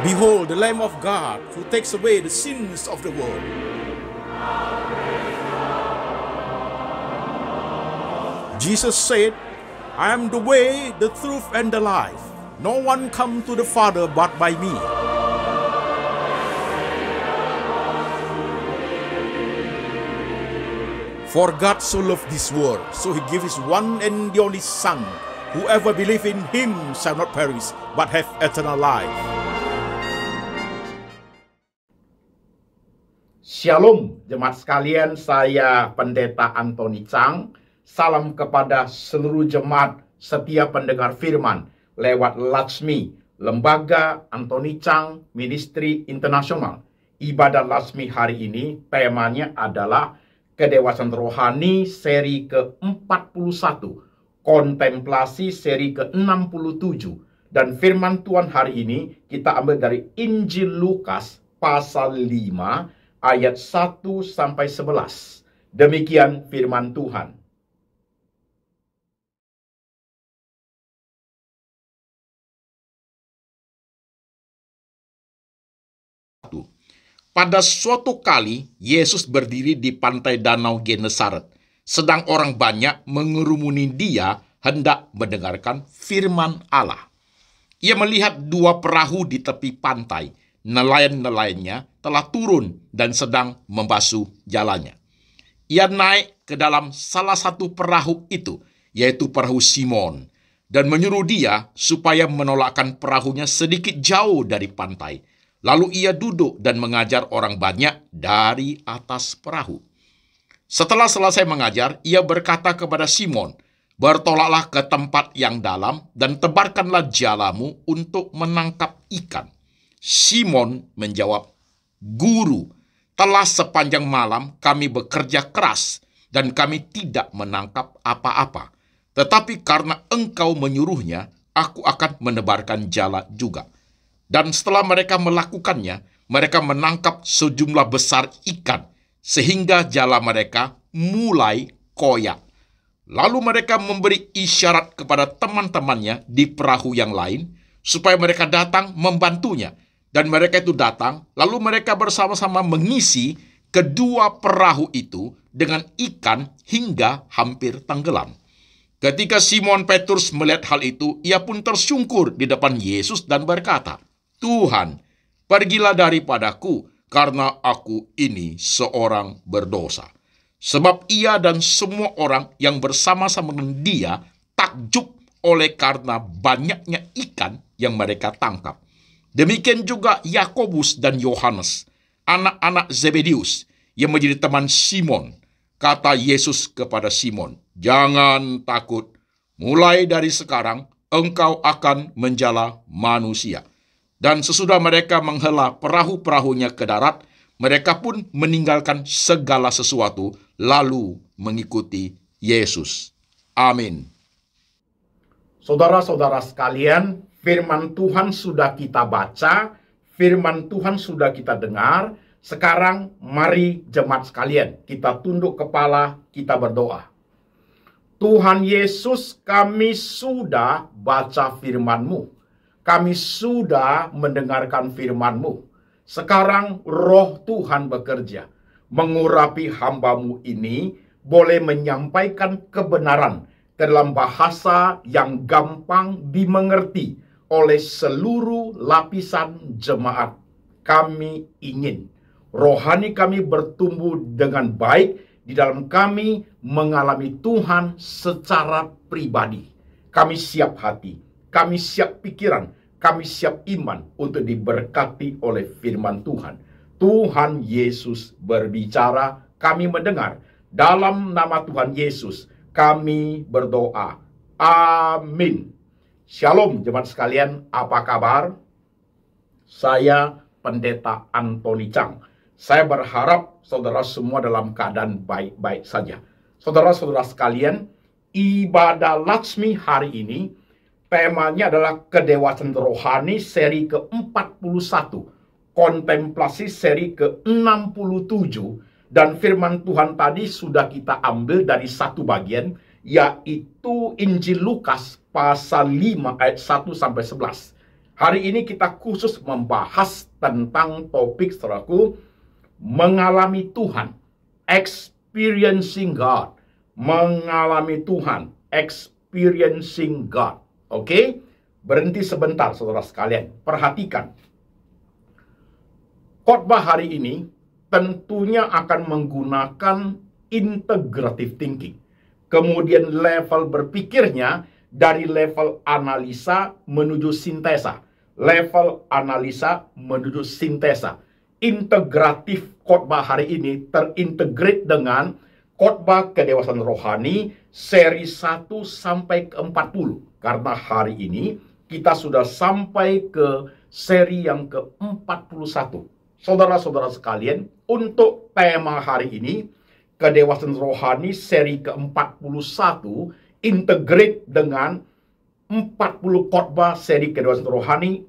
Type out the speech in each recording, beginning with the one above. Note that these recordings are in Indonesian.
Behold, the Lamb of God who takes away the sins of the world. Jesus said, I am the way, the truth, and the life. No one comes to the Father but by me. For God so loved this world, so he gave his one and the only Son. Whoever believes in him shall not perish, but have eternal life. Shalom jemaat sekalian, saya Pendeta Antoni Chang. Salam kepada seluruh jemaat setiap pendengar firman lewat Latsmi, Lembaga Antoni Chang Ministry Internasional. Ibadah Latsmi hari ini temanya adalah Kedewasaan Rohani seri ke-41, Kontemplasi seri ke-67. Dan firman Tuhan hari ini kita ambil dari Injil Lukas pasal 5 ayat 1 sampai 11. Demikian firman Tuhan. Pada suatu kali, Yesus berdiri di pantai Danau Genesaret, sedang orang banyak mengerumuni dia hendak mendengarkan firman Allah. Ia melihat dua perahu di tepi pantai. Nelayan-nelayannya telah turun dan sedang membasuh jalannya. Ia naik ke dalam salah satu perahu itu, yaitu perahu Simon, dan menyuruh dia supaya menolakkan perahunya sedikit jauh dari pantai. Lalu ia duduk dan mengajar orang banyak dari atas perahu. Setelah selesai mengajar, ia berkata kepada Simon, "Bertolaklah ke tempat yang dalam dan tebarkanlah jalamu untuk menangkap ikan." Simon menjawab, "Guru, telah sepanjang malam kami bekerja keras dan kami tidak menangkap apa-apa. Tetapi karena engkau menyuruhnya, aku akan menebarkan jala juga." Dan setelah mereka melakukannya, mereka menangkap sejumlah besar ikan, sehingga jala mereka mulai koyak. Lalu mereka memberi isyarat kepada teman-temannya di perahu yang lain, supaya mereka datang membantunya. Dan mereka itu datang, lalu mereka bersama-sama mengisi kedua perahu itu dengan ikan hingga hampir tenggelam. Ketika Simon Petrus melihat hal itu, ia pun tersungkur di depan Yesus dan berkata, "Tuhan, pergilah daripadaku, karena aku ini seorang berdosa." Sebab ia dan semua orang yang bersama-sama dengan dia takjub oleh karena banyaknya ikan yang mereka tangkap. Demikian juga Yakobus dan Yohanes, anak-anak Zebedeus, yang menjadi teman Simon. Kata Yesus kepada Simon, "Jangan takut, mulai dari sekarang engkau akan menjala manusia." Dan sesudah mereka menghela perahu-perahunya ke darat, mereka pun meninggalkan segala sesuatu, lalu mengikuti Yesus. Amin. Saudara-saudara sekalian, firman Tuhan sudah kita baca, firman Tuhan sudah kita dengar. Sekarang mari jemaat sekalian, kita tunduk kepala, kita berdoa. Tuhan Yesus, kami sudah baca firman-Mu. Kami sudah mendengarkan firman-Mu. Sekarang roh Tuhan bekerja, mengurapi hamba-Mu ini, boleh menyampaikan kebenaran dalam bahasa yang gampang dimengerti oleh seluruh lapisan jemaat. Kami ingin rohani kami bertumbuh dengan baik, di dalam kami mengalami Tuhan secara pribadi. Kami siap hati, kami siap pikiran, kami siap iman untuk diberkati oleh firman Tuhan. Tuhan Yesus berbicara, kami mendengar. Dalam nama Tuhan Yesus, kami berdoa. Amin. Shalom jemaat sekalian, apa kabar? Saya Pendeta Antoni Chang. Saya berharap saudara semua dalam keadaan baik-baik saja. Saudara-saudara sekalian, ibadah Latsmi hari ini temanya adalah Kedewasaan Rohani seri ke-41, Kontemplasi seri ke-67, dan firman Tuhan tadi sudah kita ambil dari satu bagian, yaitu Injil Lukas pasal 5 ayat 1 sampai 11. Hari ini kita khusus membahas tentang topik, saudaraku, mengalami Tuhan, experiencing God. Mengalami Tuhan, experiencing God. Oke? Berhenti sebentar, saudara sekalian. Perhatikan. Khotbah hari ini tentunya akan menggunakan integrative thinking. Kemudian level berpikirnya dari level analisa menuju sintesa. Level analisa menuju sintesa. Integratif khotbah hari ini terintegrate dengan khotbah kedewasaan rohani seri 1 sampai ke 40. Karena hari ini kita sudah sampai ke seri yang ke-41. Saudara-saudara sekalian, untuk tema hari ini, kedewasaan rohani seri ke-41, integrate dengan 40 khotbah seri kedewasaan rohani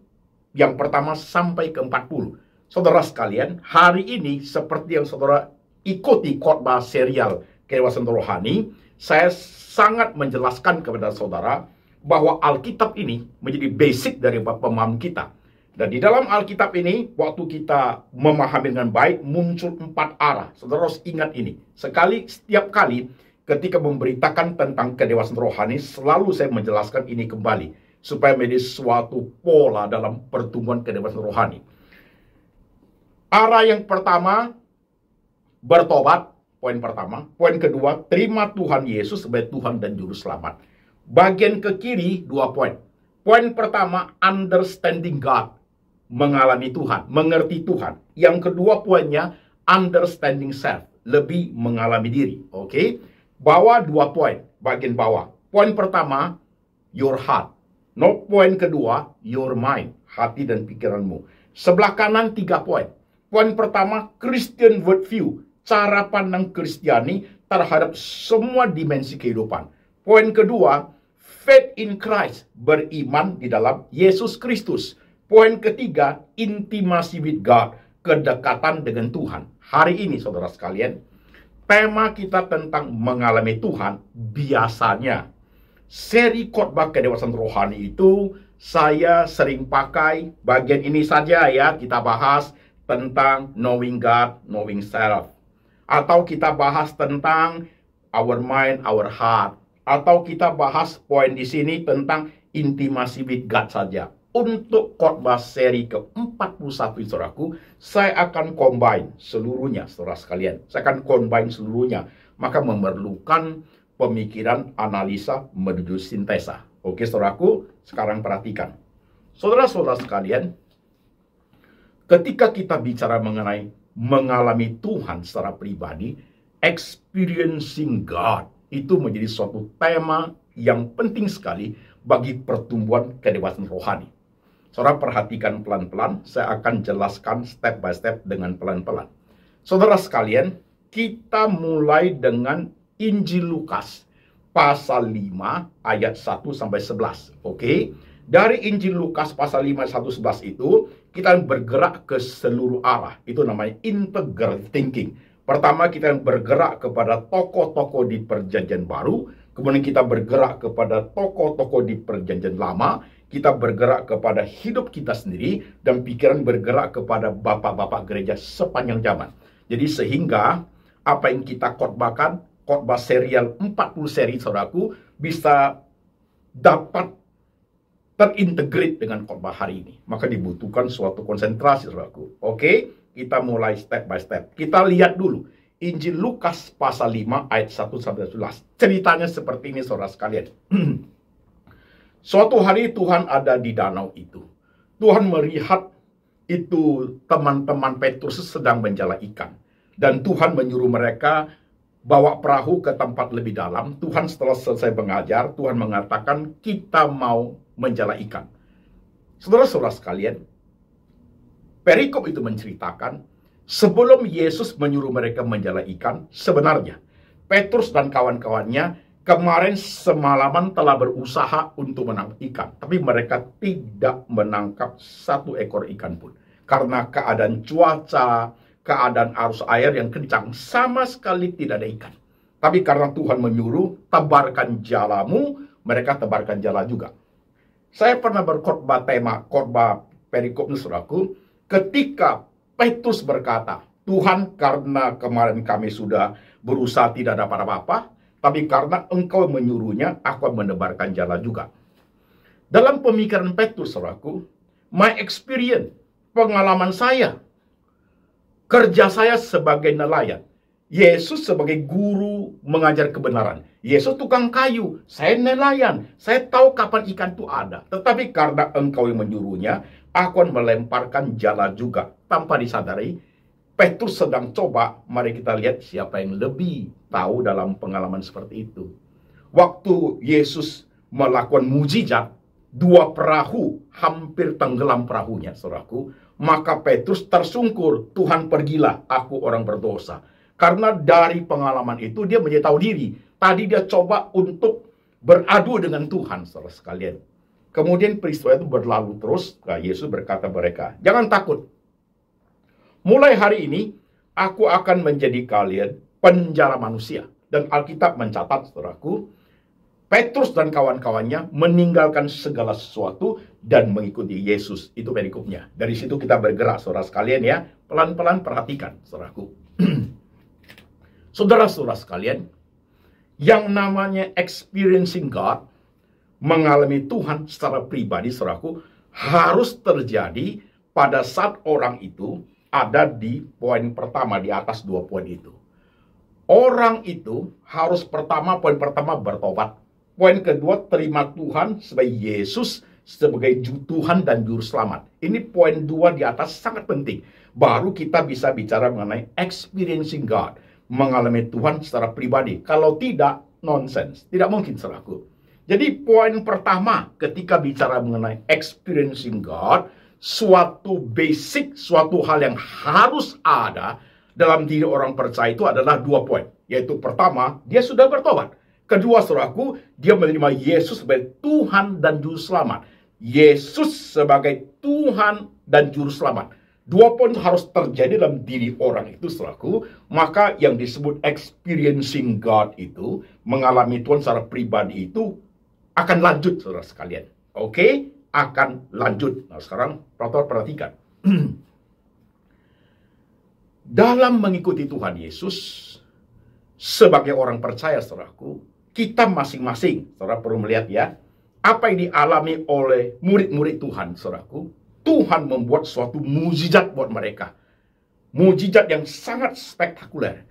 yang pertama sampai ke-40. Saudara sekalian, hari ini seperti yang saudara ikuti khotbah serial kedewasaan rohani, saya sangat menjelaskan kepada saudara bahwa Alkitab ini menjadi basic dari pemahaman kita. Dan di dalam Alkitab ini, waktu kita memahami dengan baik, muncul 4 arah. Saudara harus ingat ini. Setiap kali ketika memberitakan tentang kedewasaan rohani, selalu saya menjelaskan ini kembali. Supaya menjadi suatu pola dalam pertumbuhan kedewasaan rohani. Arah yang pertama, bertobat, poin pertama. Poin kedua, terima Tuhan Yesus sebagai Tuhan dan Juru Selamat. Bagian ke kiri, 2 poin. Poin pertama, understanding God. Mengalami Tuhan, mengerti Tuhan. Yang kedua poinnya, understanding self. Lebih mengalami diri. Oke? Bawah 2 poin, bagian bawah. Poin pertama, your heart. No, poin kedua, your mind. Hati dan pikiranmu. Sebelah kanan 3 poin. Poin pertama, Christian worldview. Cara pandang Kristiani terhadap semua dimensi kehidupan. Poin kedua, faith in Christ. Beriman di dalam Yesus Kristus. Poin ketiga, intimacy with God. Kedekatan dengan Tuhan. Hari ini, saudara sekalian, tema kita tentang mengalami Tuhan biasanya. Seri khotbah kedewasaan rohani itu saya sering pakai bagian ini saja ya, kita bahas tentang knowing God, knowing self. Atau kita bahas tentang our mind, our heart. Atau kita bahas poin di sini tentang intimacy with God saja. Untuk khotbah seri ke-41, saudaraku, saya akan combine seluruhnya, saudara sekalian. Saya akan combine seluruhnya. Maka memerlukan pemikiran, analisa, menuju sintesa. Oke, saudaraku, sekarang perhatikan. Saudara-saudara sekalian, ketika kita bicara mengenai mengalami Tuhan secara pribadi, experiencing God, itu menjadi suatu tema yang penting sekali bagi pertumbuhan kedewasaan rohani. Saudara perhatikan pelan-pelan, saya akan jelaskan step by step dengan pelan-pelan. Saudara sekalian, kita mulai dengan Injil Lukas, pasal 5, ayat 1 sampai 11. Oke? Dari Injil Lukas pasal 5, 1-11 itu, kita bergerak ke seluruh arah. Itu namanya integrative thinking. Pertama, kita bergerak kepada tokoh-tokoh di Perjanjian Baru. Kemudian kita bergerak kepada tokoh-tokoh di Perjanjian Lama. Kita bergerak kepada hidup kita sendiri. Dan pikiran bergerak kepada bapak-bapak gereja sepanjang zaman. Jadi sehingga apa yang kita khotbahkan, khotbah serial 40 seri, saudaraku, bisa dapat terintegrate dengan khotbah hari ini. Maka dibutuhkan suatu konsentrasi, saudaraku. Oke, kita mulai step by step. Kita lihat dulu Injil Lukas pasal 5 ayat 1 sampai 11. Ceritanya seperti ini, saudara sekalian. Suatu hari Tuhan ada di danau itu. Tuhan melihat itu teman-teman Petrus sedang menjala ikan. Dan Tuhan menyuruh mereka bawa perahu ke tempat lebih dalam. Tuhan setelah selesai mengajar, Tuhan mengatakan kita mau menjala ikan. Saudara-saudara sekalian, perikop itu menceritakan sebelum Yesus menyuruh mereka menjala ikan, sebenarnya Petrus dan kawan-kawannya kemarin semalaman telah berusaha untuk menangkap ikan. Tapi mereka tidak menangkap satu ekor ikan pun. Karena keadaan cuaca, keadaan arus air yang kencang, sama sekali tidak ada ikan. Tapi karena Tuhan menyuruh, tebarkan jalamu, mereka tebarkan jala juga. Saya pernah berkhotbah khotbah perikop ini, saudaraku, ketika Petrus berkata, Tuhan, karena kemarin kami sudah berusaha tidak dapat apa-apa, tapi karena Engkau menyuruhnya, aku akan menebarkan jala juga. Dalam pemikiran Petrus, saudaraku, my experience, pengalaman saya, kerja saya sebagai nelayan, Yesus sebagai guru mengajar kebenaran. Yesus tukang kayu, saya nelayan. Saya tahu kapan ikan itu ada. Tetapi karena Engkau yang menyuruhnya, aku akan melemparkan jala juga. Tanpa disadari, Petrus sedang coba. Mari kita lihat siapa yang lebih tahu dalam pengalaman seperti itu. Waktu Yesus melakukan mujizat, 2 perahu hampir tenggelam perahunya, saudaraku. Maka Petrus tersungkur, Tuhan pergilah, aku orang berdosa. Karena dari pengalaman itu dia menjadi tahu diri. Tadi dia coba untuk beradu dengan Tuhan, saudara sekalian. Kemudian peristiwa itu berlalu terus. Nah, Yesus berkata mereka, jangan takut. Mulai hari ini, aku akan menjadi kalian penjala manusia. Dan Alkitab mencatat, saudaraku, Petrus dan kawan-kawannya meninggalkan segala sesuatu dan mengikuti Yesus. Itu perikopnya. Dari situ kita bergerak, saudara sekalian ya. Pelan-pelan perhatikan, saudaraku. Saudara-saudara sekalian, yang namanya experiencing God, mengalami Tuhan secara pribadi, saudaraku, harus terjadi pada saat orang itu ada di poin pertama, di atas 2 poin itu. Orang itu harus poin pertama bertobat. Poin kedua, terima Tuhan sebagai Yesus sebagai Tuhan dan Juru Selamat. Ini poin 2 di atas sangat penting. Baru kita bisa bicara mengenai experiencing God, mengalami Tuhan secara pribadi. Kalau tidak, nonsense. Tidak mungkin, saudaraku. Jadi poin pertama ketika bicara mengenai experiencing God, suatu basic, suatu hal yang harus ada dalam diri orang percaya itu adalah 2 poin. Yaitu pertama, dia sudah bertobat. Kedua, saudaraku, dia menerima Yesus sebagai Tuhan dan Juru Selamat. Yesus sebagai Tuhan dan Juru Selamat. 2 poin harus terjadi dalam diri orang itu, saudaraku. Maka yang disebut experiencing God itu, mengalami Tuhan secara pribadi itu, akan lanjut, saudara sekalian. Oke? Akan lanjut. Nah, sekarang perhatikan. Dalam mengikuti Tuhan Yesus, sebagai orang percaya, saudaraku, kita masing-masing, saudara perlu melihat ya, apa yang dialami oleh murid-murid Tuhan, saudaraku. Tuhan membuat suatu mujizat buat mereka. Mujizat yang sangat spektakuler.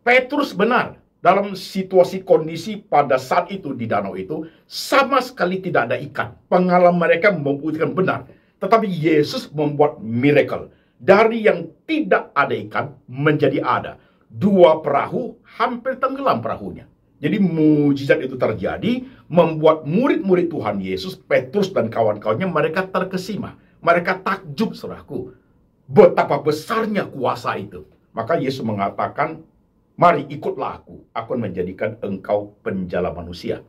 Petrus benar, dalam situasi kondisi pada saat itu di danau itu, sama sekali tidak ada ikan. Pengalaman mereka membuktikan benar. Tetapi Yesus membuat miracle. Dari yang tidak ada ikan, menjadi ada. 2 perahu, hampir tenggelam perahunya. Jadi mujizat itu terjadi, membuat murid-murid Tuhan Yesus, Petrus dan kawan-kawannya, mereka terkesima. Mereka takjub, saudaraku, betapa besarnya kuasa itu. Maka Yesus mengatakan, mari ikutlah aku akan menjadikan engkau penjala manusia.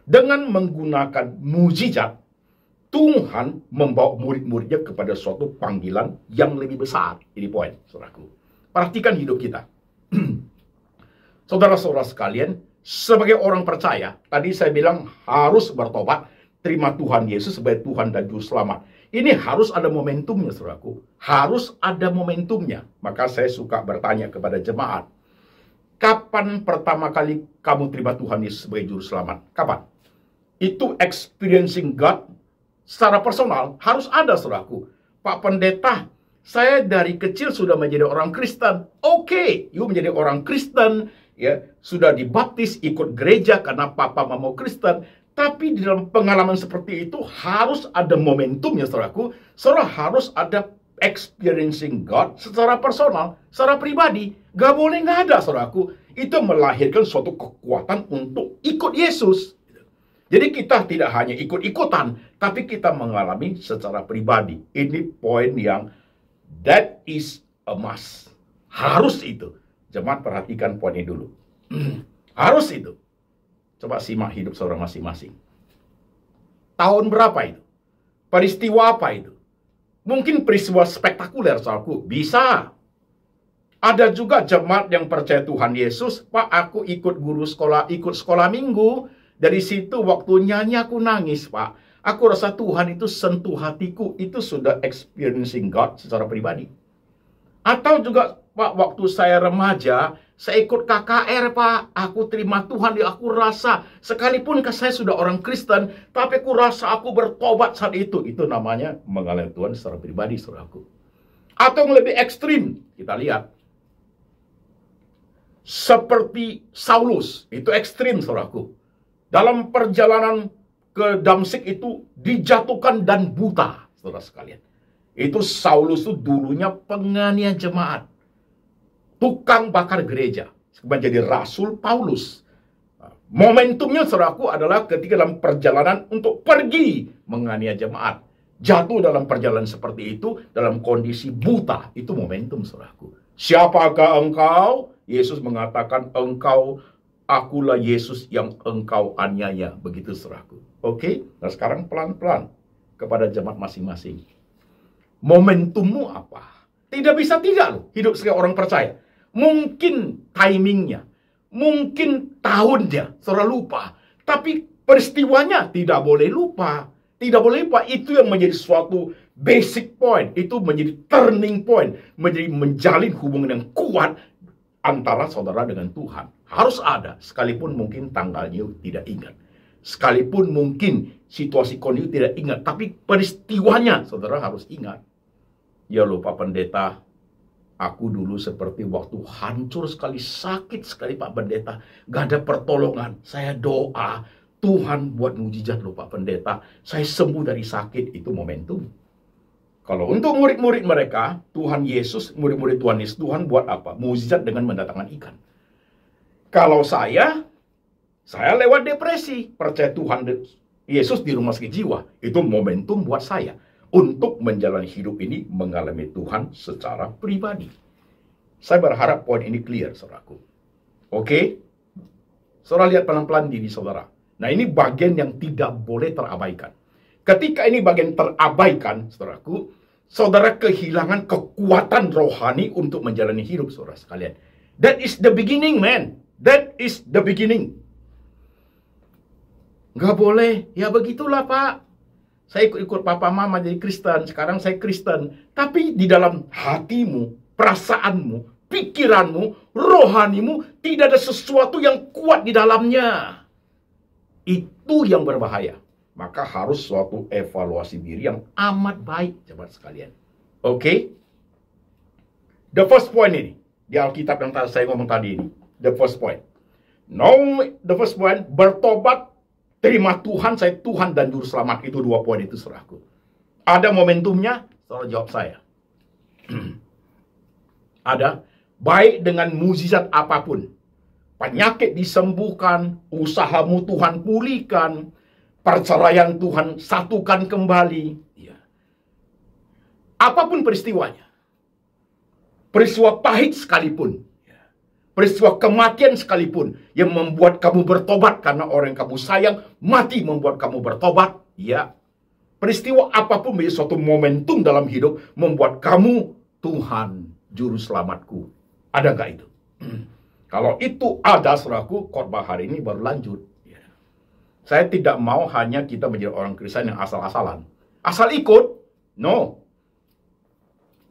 Dengan menggunakan mujizat, Tuhan membawa murid-muridnya kepada suatu panggilan yang lebih besar. Ini poin, saudaraku. Perhatikan hidup kita. Saudara-saudara sekalian, sebagai orang percaya, tadi saya bilang harus bertobat, terima Tuhan Yesus sebagai Tuhan dan Juru Selamat. Ini harus ada momentumnya, saudaraku. Harus ada momentumnya. Maka saya suka bertanya kepada jemaat, kapan pertama kali kamu terima Tuhan Yesus sebagai Juru Selamat? Kapan? Itu experiencing God secara personal harus ada, saudaraku. Pak Pendeta, saya dari kecil sudah menjadi orang Kristen. Oke, you menjadi orang Kristen, ya, sudah dibaptis, ikut gereja karena papa mama Kristen. Tapi di dalam pengalaman seperti itu harus ada momentumnya, saudaraku. Saudara harus ada experiencing God secara personal, secara pribadi. Gak boleh nggak ada, saudaraku. Itu melahirkan suatu kekuatan untuk ikut Yesus. Jadi kita tidak hanya ikut-ikutan, tapi kita mengalami secara pribadi. Ini poin yang that is a must. Harus itu. Jemaat perhatikan poin ini dulu. Harus itu. Coba simak hidup saudara masing-masing. Tahun berapa itu? Peristiwa apa itu? Mungkin peristiwa spektakuler, saudaraku. Bisa. Ada juga jemaat yang percaya Tuhan Yesus. Pak, aku ikut guru sekolah, ikut sekolah minggu. Dari situ waktu nyanyi aku nangis, Pak. Aku rasa Tuhan itu sentuh hatiku, itu sudah experiencing God secara pribadi. Atau juga Pak, waktu saya remaja, saya ikut KKR Pak, aku terima Tuhan, aku rasa, sekalipun saya sudah orang Kristen, tapi aku rasa aku bertobat saat itu namanya mengalami Tuhan secara pribadi, saudaraku. Atau yang lebih ekstrim, kita lihat, seperti Saulus, itu ekstrim, saudaraku. Dalam perjalanan ke Damsyik itu dijatuhkan dan buta, saudara sekalian. Itu Saulus itu dulunya penganiaya jemaat, tukang bakar gereja, menjadi Rasul Paulus. Momentumnya, saudaraku, adalah ketika dalam perjalanan untuk pergi menganiaya jemaat. Jatuh dalam perjalanan seperti itu, dalam kondisi buta. Itu momentum, saudaraku. Siapakah engkau? Yesus mengatakan, akulah Yesus yang engkau aniaya. Begitu, saudaraku. Oke? Nah, sekarang pelan-pelan kepada jemaat masing-masing. Momentummu apa? Tidak bisa tidak loh hidup sebagai orang percaya. Mungkin timingnya, mungkin tahunnya, saudara lupa. Tapi peristiwanya tidak boleh lupa. Tidak boleh lupa, itu yang menjadi suatu basic point. Itu menjadi turning point. Menjadi menjalin hubungan yang kuat antara saudara dengan Tuhan. Harus ada, sekalipun mungkin tanggalnya tidak ingat. Sekalipun mungkin situasi kondisi tidak ingat. Tapi peristiwanya saudara harus ingat. Ya lupa pendeta, aku dulu seperti waktu hancur sekali, sakit sekali Pak Pendeta. Gak ada pertolongan. Saya doa, Tuhan buat mujizat loh Pak Pendeta. Saya sembuh dari sakit. Itu momentum. Kalau untuk murid-murid mereka, Tuhan Yesus, murid-murid Tuhan Yesus, Tuhan buat apa? Mujizat dengan mendatangkan ikan. Kalau saya lewat depresi. Percaya Tuhan Yesus di rumah sakit jiwa. Itu momentum buat saya untuk menjalani hidup ini mengalami Tuhan secara pribadi. Saya berharap poin ini clear, saudaraku. Oke? Saudara lihat pelan-pelan diri saudara. Nah, ini bagian yang tidak boleh terabaikan. Ketika ini bagian terabaikan, saudaraku, saudara kehilangan kekuatan rohani untuk menjalani hidup, saudara sekalian. That is the beginning, man. That is the beginning. Nggak boleh. Ya begitulah, Pak. Saya ikut papa mama jadi Kristen, sekarang saya Kristen. Tapi di dalam hatimu, perasaanmu, pikiranmu, rohanimu, tidak ada sesuatu yang kuat di dalamnya. Itu yang berbahaya. Maka harus suatu evaluasi diri yang amat baik, jemaat sekalian. Oke? The first point ini, di Alkitab yang saya ngomong tadi ini. The first point. The first point, bertobat, terima Tuhan, saya Tuhan dan Juru Selamat. Itu dua poin itu, saudaraku. Ada momentumnya, saudara jawab saya. Ada, baik dengan mukjizat apapun. Penyakit disembuhkan, usahamu Tuhan pulihkan, perceraian Tuhan satukan kembali. Ya. Apapun peristiwanya. Peristiwa pahit sekalipun. Peristiwa kematian sekalipun yang membuat kamu bertobat karena orang yang kamu sayang mati membuat kamu bertobat. Ya, peristiwa apapun menjadi suatu momentum dalam hidup membuat kamu Tuhan Juru Selamatku. Ada nggak itu? Kalau itu ada, saudaraku, khotbah hari ini baru lanjut. Ya. Saya tidak mau hanya kita menjadi orang Kristen yang asal-asalan. Asal ikut? No.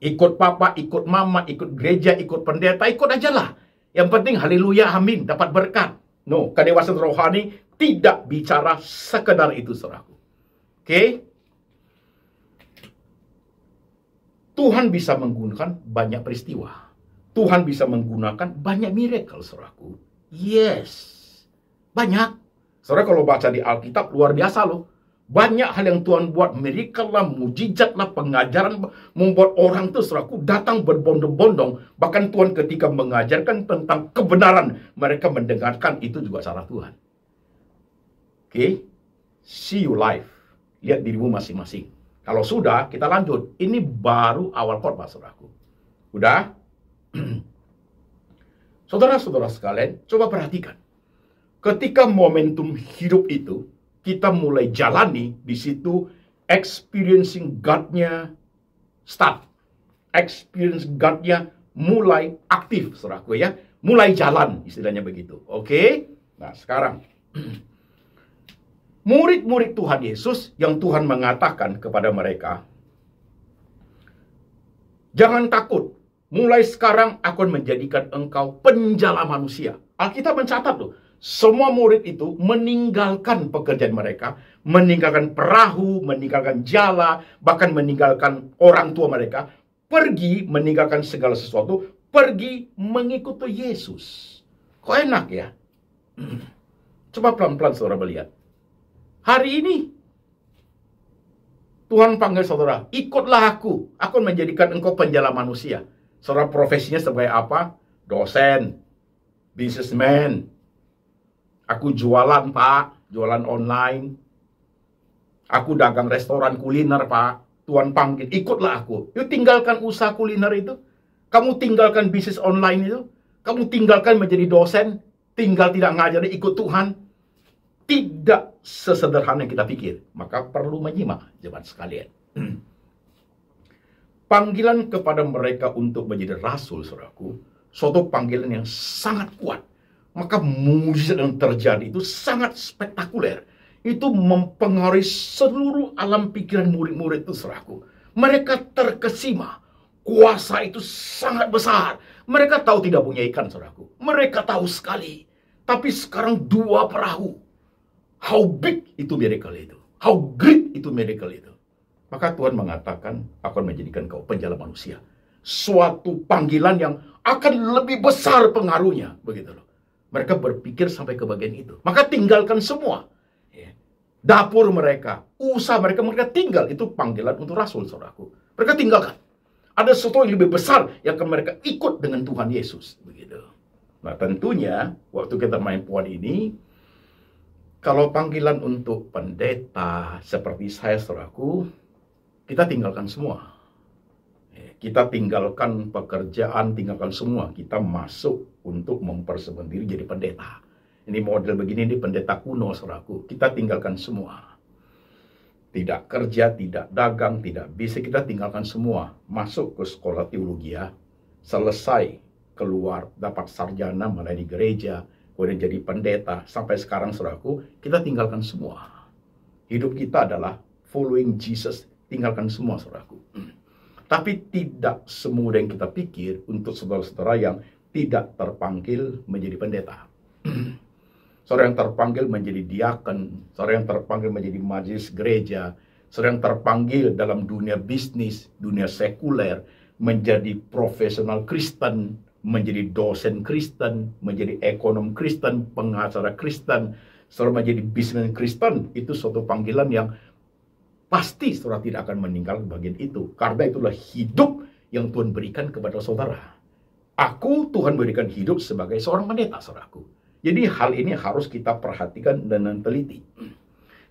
Ikut papa, ikut mama, ikut gereja, ikut pendeta, ikut aja lah. Yang penting haleluya, amin, dapat berkat. No, kedewasaan rohani tidak bicara sekedar itu, saudaraku. Oke? Tuhan bisa menggunakan banyak peristiwa. Tuhan bisa menggunakan banyak miracle, saudaraku. Yes. Banyak. Saudara kalau baca di Alkitab luar biasa loh. Banyak hal yang Tuhan buat, miracle lah, mujizat lah, pengajaran, membuat orang tuh, saudaraku, datang berbondong-bondong. Bahkan Tuhan ketika mengajarkan tentang kebenaran, mereka mendengarkan, itu juga salah Tuhan. Oke? See you live. Lihat dirimu masing-masing. Kalau sudah, kita lanjut. Ini baru awal khotbah, saudaraku. Udah? Saudara-saudara sekalian, coba perhatikan. Ketika momentum hidup itu, kita mulai jalani, di situ experiencing God-nya start. Experience God-nya mulai aktif, saudaraku ya. Mulai jalan, istilahnya begitu. Oke? Nah, sekarang. murid-murid Tuhan Yesus yang Tuhan mengatakan kepada mereka, jangan takut, mulai sekarang aku menjadikan engkau penjala manusia. Alkitab mencatat loh, semua murid itu meninggalkan pekerjaan mereka, meninggalkan perahu, meninggalkan jala, bahkan meninggalkan orang tua mereka, pergi meninggalkan segala sesuatu, pergi mengikuti Yesus. Kok enak ya? Coba pelan-pelan saudara melihat. Hari ini Tuhan panggil saudara, ikutlah aku menjadikan engkau penjala manusia. Saudara profesinya sebagai apa? Dosen, businessman. Aku jualan, Pak, jualan online. Aku dagang restoran kuliner, Pak. Tuhan panggil, ikutlah aku. Yuk tinggalkan usaha kuliner itu. Kamu tinggalkan bisnis online itu. Kamu tinggalkan menjadi dosen. Tinggal tidak ngajar, ikut Tuhan. Tidak sesederhana yang kita pikir. Maka perlu menyimak, jemaat sekalian. Panggilan kepada mereka untuk menjadi rasul, saudaraku, suatu panggilan yang sangat kuat. Maka mujizat yang terjadi itu sangat spektakuler. Itu mempengaruhi seluruh alam pikiran murid-murid itu, saudaraku. Mereka terkesima. Kuasa itu sangat besar. Mereka tahu tidak punya ikan, saudaraku. Mereka tahu sekali. Tapi sekarang 2 perahu. How big itu miracle itu? How great itu miracle itu? Maka Tuhan mengatakan, akan menjadikan kau penjala manusia. Suatu panggilan yang akan lebih besar pengaruhnya. Begitu loh. Mereka berpikir sampai ke bagian itu. Maka tinggalkan semua. Dapur mereka, usaha mereka tinggal. Itu panggilan untuk rasul, saudaraku. Mereka tinggalkan. Ada sesuatu yang lebih besar yang akan mereka ikut dengan Tuhan Yesus. Begitu. Nah tentunya, waktu kita main poin ini, kalau panggilan untuk pendeta seperti saya, saudaraku, kita tinggalkan semua. Kita tinggalkan pekerjaan, tinggalkan semua. Kita masuk untuk mempersembahkan diri jadi pendeta. Ini model begini, ini pendeta kuno, saudaraku. Kita tinggalkan semua. Tidak kerja, tidak dagang, tidak bisa. Kita tinggalkan semua. Masuk ke sekolah teologi, selesai, keluar, dapat sarjana, melayani gereja, kemudian jadi pendeta. Sampai sekarang, saudaraku, kita tinggalkan semua. Hidup kita adalah following Jesus. Tinggalkan semua, saudaraku. Tapi tidak semudah yang kita pikir untuk saudara-saudara yang tidak terpanggil menjadi pendeta. Saudara yang terpanggil menjadi diaken, saudara yang terpanggil menjadi majelis gereja, saudara yang terpanggil dalam dunia bisnis, dunia sekuler, menjadi profesional Kristen, menjadi dosen Kristen, menjadi ekonom Kristen, pengacara Kristen, saudara menjadi bisnismen Kristen. Itu suatu panggilan yang pasti saudara tidak akan meninggal bagian itu. Karena itulah hidup yang Tuhan berikan kepada saudara. Aku, Tuhan berikan hidup sebagai seorang pendeta, saudaraku. Jadi hal ini harus kita perhatikan dengan teliti.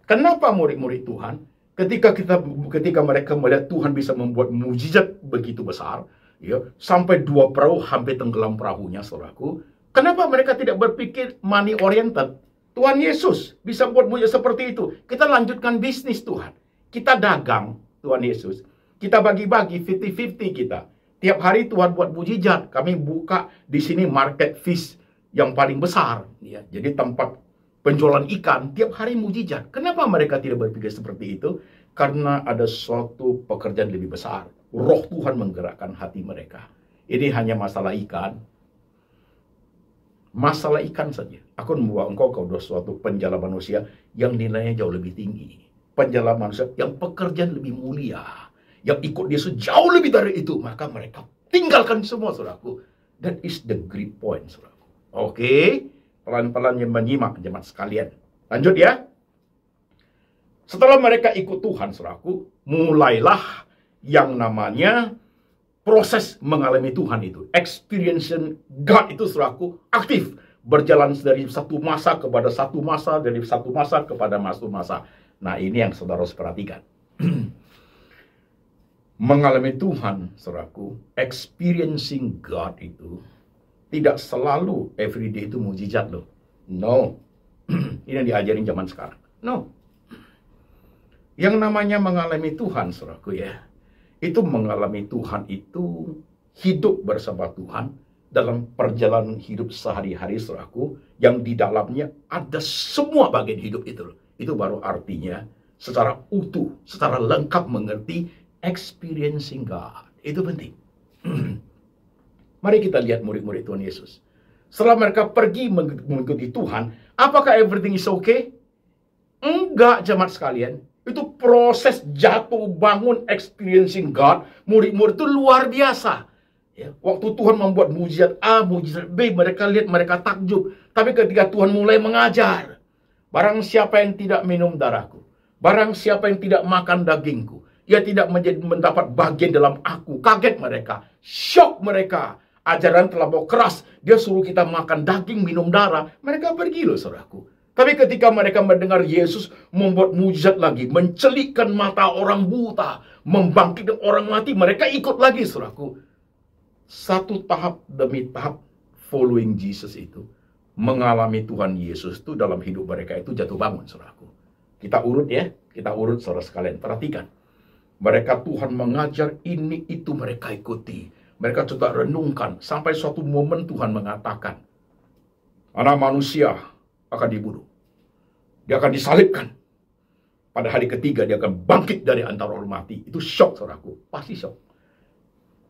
Kenapa murid-murid Tuhan, ketika mereka melihat Tuhan bisa membuat mujizat begitu besar, ya, sampai 2 perahu hampir tenggelam perahunya, saudaraku. Kenapa mereka tidak berpikir money oriented? Tuhan Yesus bisa buat mujizat seperti itu. Kita lanjutkan bisnis Tuhan. Kita dagang, Tuhan Yesus. Kita bagi-bagi 50-50 kita. Tiap hari Tuhan buat mujizat. Kami buka di sini market fish yang paling besar. Ya. Jadi tempat penjualan ikan. Tiap hari mujizat. Kenapa mereka tidak berpikir seperti itu? Karena ada suatu pekerjaan lebih besar. Roh Tuhan menggerakkan hati mereka. Ini hanya masalah ikan. Masalah ikan saja. Aku membawa engkau ke suatu penjala manusia yang nilainya jauh lebih tinggi. Penjala manusia yang pekerjaan lebih mulia. Yang ikut Yesus jauh lebih dari itu. Maka mereka tinggalkan semua, saudaraku. That is the great point, saudaraku. Oke, pelan-pelan yang menyimak, jemaat sekalian. Lanjut ya. Setelah mereka ikut Tuhan, saudaraku, mulailah yang namanya proses mengalami Tuhan itu. Experiencing God itu, saudaraku, aktif. Berjalan dari satu masa kepada satu masa, dari satu masa kepada satu masa. Nah, ini yang saudara harus perhatikan. Mengalami Tuhan, saudaraku, experiencing God itu tidak selalu everyday itu mujizat loh. No. Ini yang diajarin zaman sekarang. No. Yang namanya mengalami Tuhan, saudaraku ya. Itu mengalami Tuhan itu hidup bersama Tuhan dalam perjalanan hidup sehari-hari, saudaraku, yang di dalamnya ada semua bagian hidup itu loh. Itu baru artinya secara utuh, secara lengkap mengerti experiencing God. Itu penting. Mari kita lihat murid-murid Tuhan Yesus. Setelah mereka pergi mengikuti Tuhan, apakah everything is okay? Enggak, jemaat sekalian. Itu proses jatuh bangun experiencing God, murid-murid itu luar biasa. Ya, waktu Tuhan membuat mujizat A, mujizat B, mereka lihat, mereka takjub. Tapi ketika Tuhan mulai mengajar, barang siapa yang tidak minum darahku, barang siapa yang tidak makan dagingku, ia tidak mendapat bagian dalam aku. Kaget mereka, shock mereka. Ajaran terlampau keras, dia suruh kita makan daging, minum darah. Mereka pergi loh, saudaraku. Tapi ketika mereka mendengar Yesus membuat mujizat lagi, mencelikkan mata orang buta, membangkitkan orang mati, mereka ikut lagi, saudaraku. Satu tahap demi tahap following Jesus itu, mengalami Tuhan Yesus itu dalam hidup mereka itu jatuh bangun, saudaraku. Kita urut ya, kita urut saudara sekalian. Perhatikan. Mereka Tuhan mengajar ini itu mereka ikuti. Mereka coba renungkan sampai suatu momen Tuhan mengatakan, anak manusia akan dibunuh. Dia akan disalibkan. Pada hari ketiga dia akan bangkit dari antara orang mati. Itu shock, saudaraku. Pasti shock.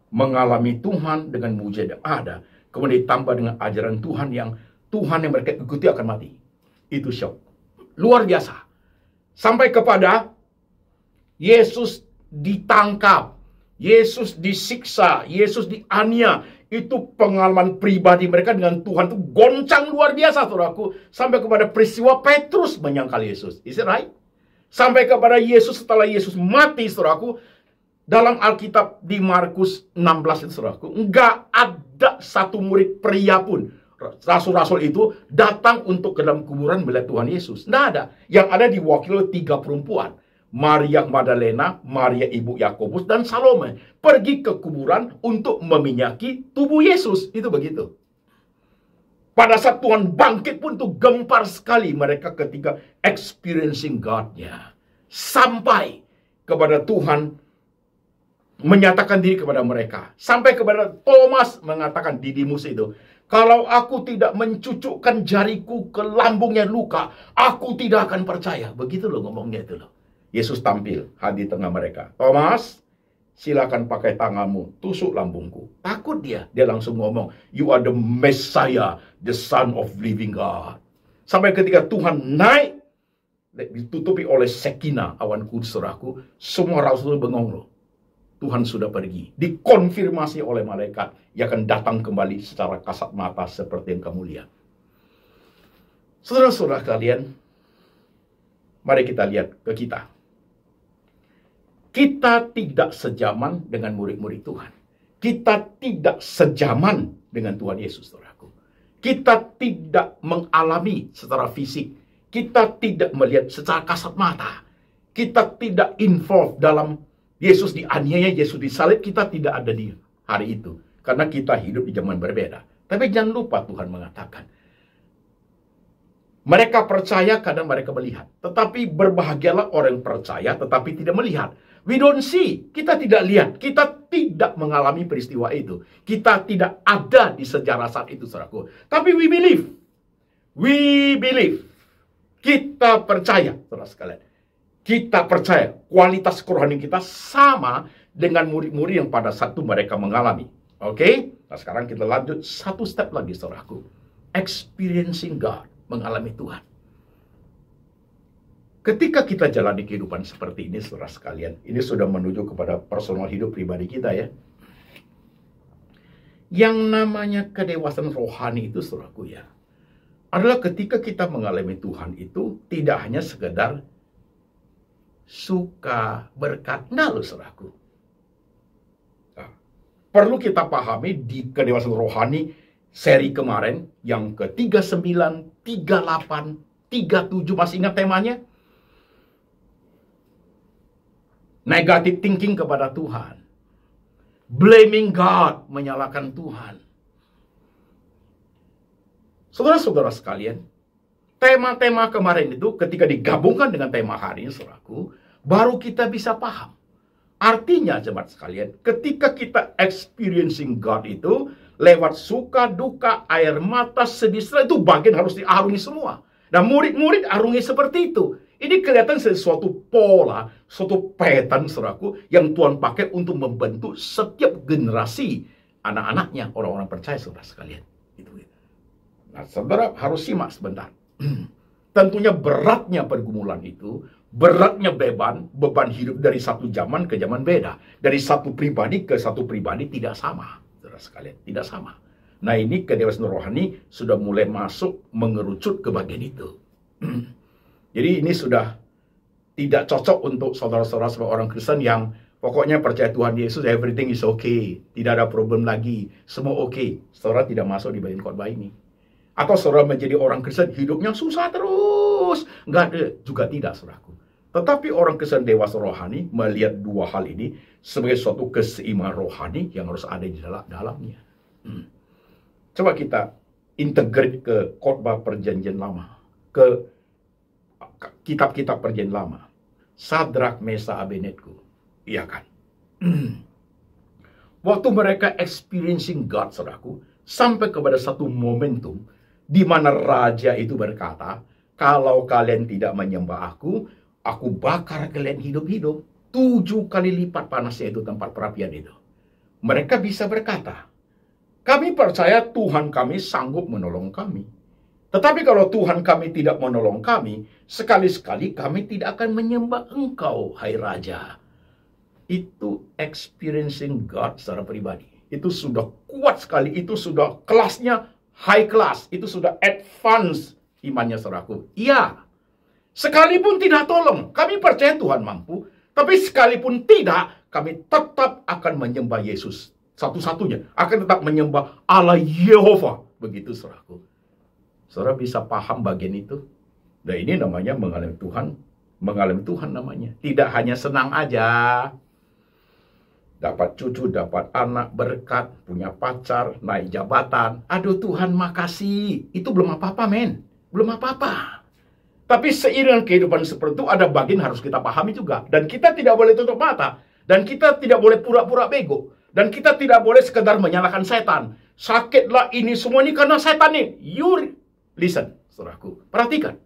Mengalami Tuhan dengan mujizat yang ada. Kemudian ditambah dengan ajaran Tuhan yang mereka ikuti akan mati. Itu shock. Luar biasa. Sampai kepada Yesus ditangkap. Yesus disiksa, Yesus dianiaya. Itu pengalaman pribadi mereka dengan Tuhan itu goncang luar biasa, saudaraku. Sampai kepada peristiwa Petrus menyangkal Yesus. Is it right? Sampai kepada Yesus setelah Yesus mati, saudaraku. Dalam Alkitab di Markus 16 itu, saudaraku, enggak ada satu murid pria pun. Rasul-rasul itu datang untuk ke dalam kuburan melihat Tuhan Yesus. Enggak ada. Yang ada diwakili 3 perempuan. Maria Magdalena, Maria ibu Yakobus, dan Salome pergi ke kuburan untuk meminyaki tubuh Yesus. Itu begitu. Pada saat Tuhan bangkit pun tuh gempar sekali mereka ketika experiencing God-nya. Sampai kepada Tuhan menyatakan diri kepada mereka. Sampai kepada Thomas mengatakan Didimus itu, kalau aku tidak mencucukkan jariku ke lambungnya luka, aku tidak akan percaya. Begitu loh ngomongnya itu loh. Yesus tampil hadir di tengah mereka. Thomas, silakan pakai tanganmu, tusuk lambungku. Takut dia langsung ngomong, you are the Messiah, the Son of living God. Sampai ketika Tuhan naik, ditutupi oleh Shekinah, awan kudus, saudaraku, semua rasul bengong loh. Tuhan sudah pergi. Dikonfirmasi oleh malaikat, ia akan datang kembali secara kasat mata seperti yang kamu lihat. Saudara-saudara kalian, mari kita lihat ke kita. Kita tidak sejaman dengan murid-murid Tuhan. Kita tidak sejaman dengan Tuhan Yesus, saudaraku. Kita tidak mengalami secara fisik. Kita tidak melihat secara kasat mata. Kita tidak involved dalam Yesus dianiaya, Yesus disalib. Kita tidak ada di hari itu. Karena kita hidup di zaman berbeda. Tapi jangan lupa Tuhan mengatakan, mereka percaya karena mereka melihat. Tetapi berbahagialah orang yang percaya tetapi tidak melihat. We don't see. Kita tidak lihat. Kita tidak mengalami peristiwa itu. Kita tidak ada di sejarah saat itu, saudaraku. Tapi we believe. We believe. Kita percaya, saudara sekalian. Kita percaya kualitas kerohanian kita sama dengan murid-murid yang pada saat itu mereka mengalami. Oke? Nah sekarang kita lanjut satu step lagi, saudaraku. Experiencing God. Mengalami Tuhan. Ketika kita jalani kehidupan seperti ini, saudara sekalian, ini sudah menuju kepada personal hidup pribadi kita ya. Yang namanya kedewasaan rohani itu, saudaraku ya, adalah ketika kita mengalami Tuhan itu tidak hanya sekedar suka berkat. Nah loh, saudaraku. Nah, perlu kita pahami di kedewasaan rohani seri kemarin yang ke-39, 38, 37, masih ingat temanya? Negative thinking kepada Tuhan. Blaming God, menyalahkan Tuhan. Saudara-saudara sekalian, tema-tema kemarin itu ketika digabungkan dengan tema hari ini, saudaraku, baru kita bisa paham. Artinya, jemaat sekalian, ketika kita experiencing God itu, lewat suka, duka, air mata, sedih, itu bagian harus diarungi semua. Dan murid-murid arungi seperti itu. Ini kelihatan sesuatu pola, suatu pattern saudaraku yang Tuhan pakai untuk membentuk setiap generasi anak-anaknya, orang-orang percaya saudara sekalian. Itu. Nah, saudara harus simak sebentar. Tentunya beratnya pergumulan itu, beratnya beban hidup dari satu zaman ke zaman beda. Dari satu pribadi ke satu pribadi tidak sama, saudara sekalian, tidak sama. Nah, ini kedewasaan rohani sudah mulai masuk mengerucut ke bagian itu. Jadi ini sudah tidak cocok untuk saudara-saudara sebagai orang Kristen yang pokoknya percaya Tuhan Yesus, everything is okay, tidak ada problem lagi, semua okay. Saudara tidak masuk di bagian khotbah ini. Atau saudara menjadi orang Kristen, hidupnya susah terus. Enggak ada, juga tidak, saudaraku. Tetapi orang Kristen dewasa rohani melihat dua hal ini sebagai suatu keseimbangan rohani yang harus ada di dalamnya. Coba kita integrate ke khotbah perjanjian lama, ke kitab-kitab perjanjian lama. Sadrak, Mesa, Abednego. Iya kan? Waktu mereka experiencing God, saudaraku, sampai kepada satu momentum di mana raja itu berkata, kalau kalian tidak menyembah aku bakar kalian hidup-hidup. 7 kali lipat panasnya itu tempat perapian itu. Mereka bisa berkata, kami percaya Tuhan kami sanggup menolong kami. Tetapi kalau Tuhan kami tidak menolong kami, sekali-sekali kami tidak akan menyembah engkau, hai Raja. Itu experiencing God secara pribadi. Itu sudah kuat sekali. Itu sudah kelasnya high class. Itu sudah advance imannya, saudaraku. Iya. Sekalipun tidak tolong, kami percaya Tuhan mampu. Tapi sekalipun tidak, kami tetap akan menyembah Yesus. Satu-satunya. Akan tetap menyembah Allah Yehova. Begitu, saudaraku. Saudara bisa paham bagian itu. Dan ini namanya mengalami Tuhan. Mengalami Tuhan namanya. Tidak hanya senang aja. Dapat cucu, dapat anak, berkat, punya pacar, naik jabatan. Aduh Tuhan makasih. Itu belum apa-apa, men. Belum apa-apa. Tapi seiring kehidupan seperti itu, ada bagian harus kita pahami juga. Dan kita tidak boleh tutup mata. Dan kita tidak boleh pura-pura bego. Dan kita tidak boleh sekedar menyalahkan setan. Sakitlah ini semua ini karena setan nih. Listen, saudaraku, perhatikan.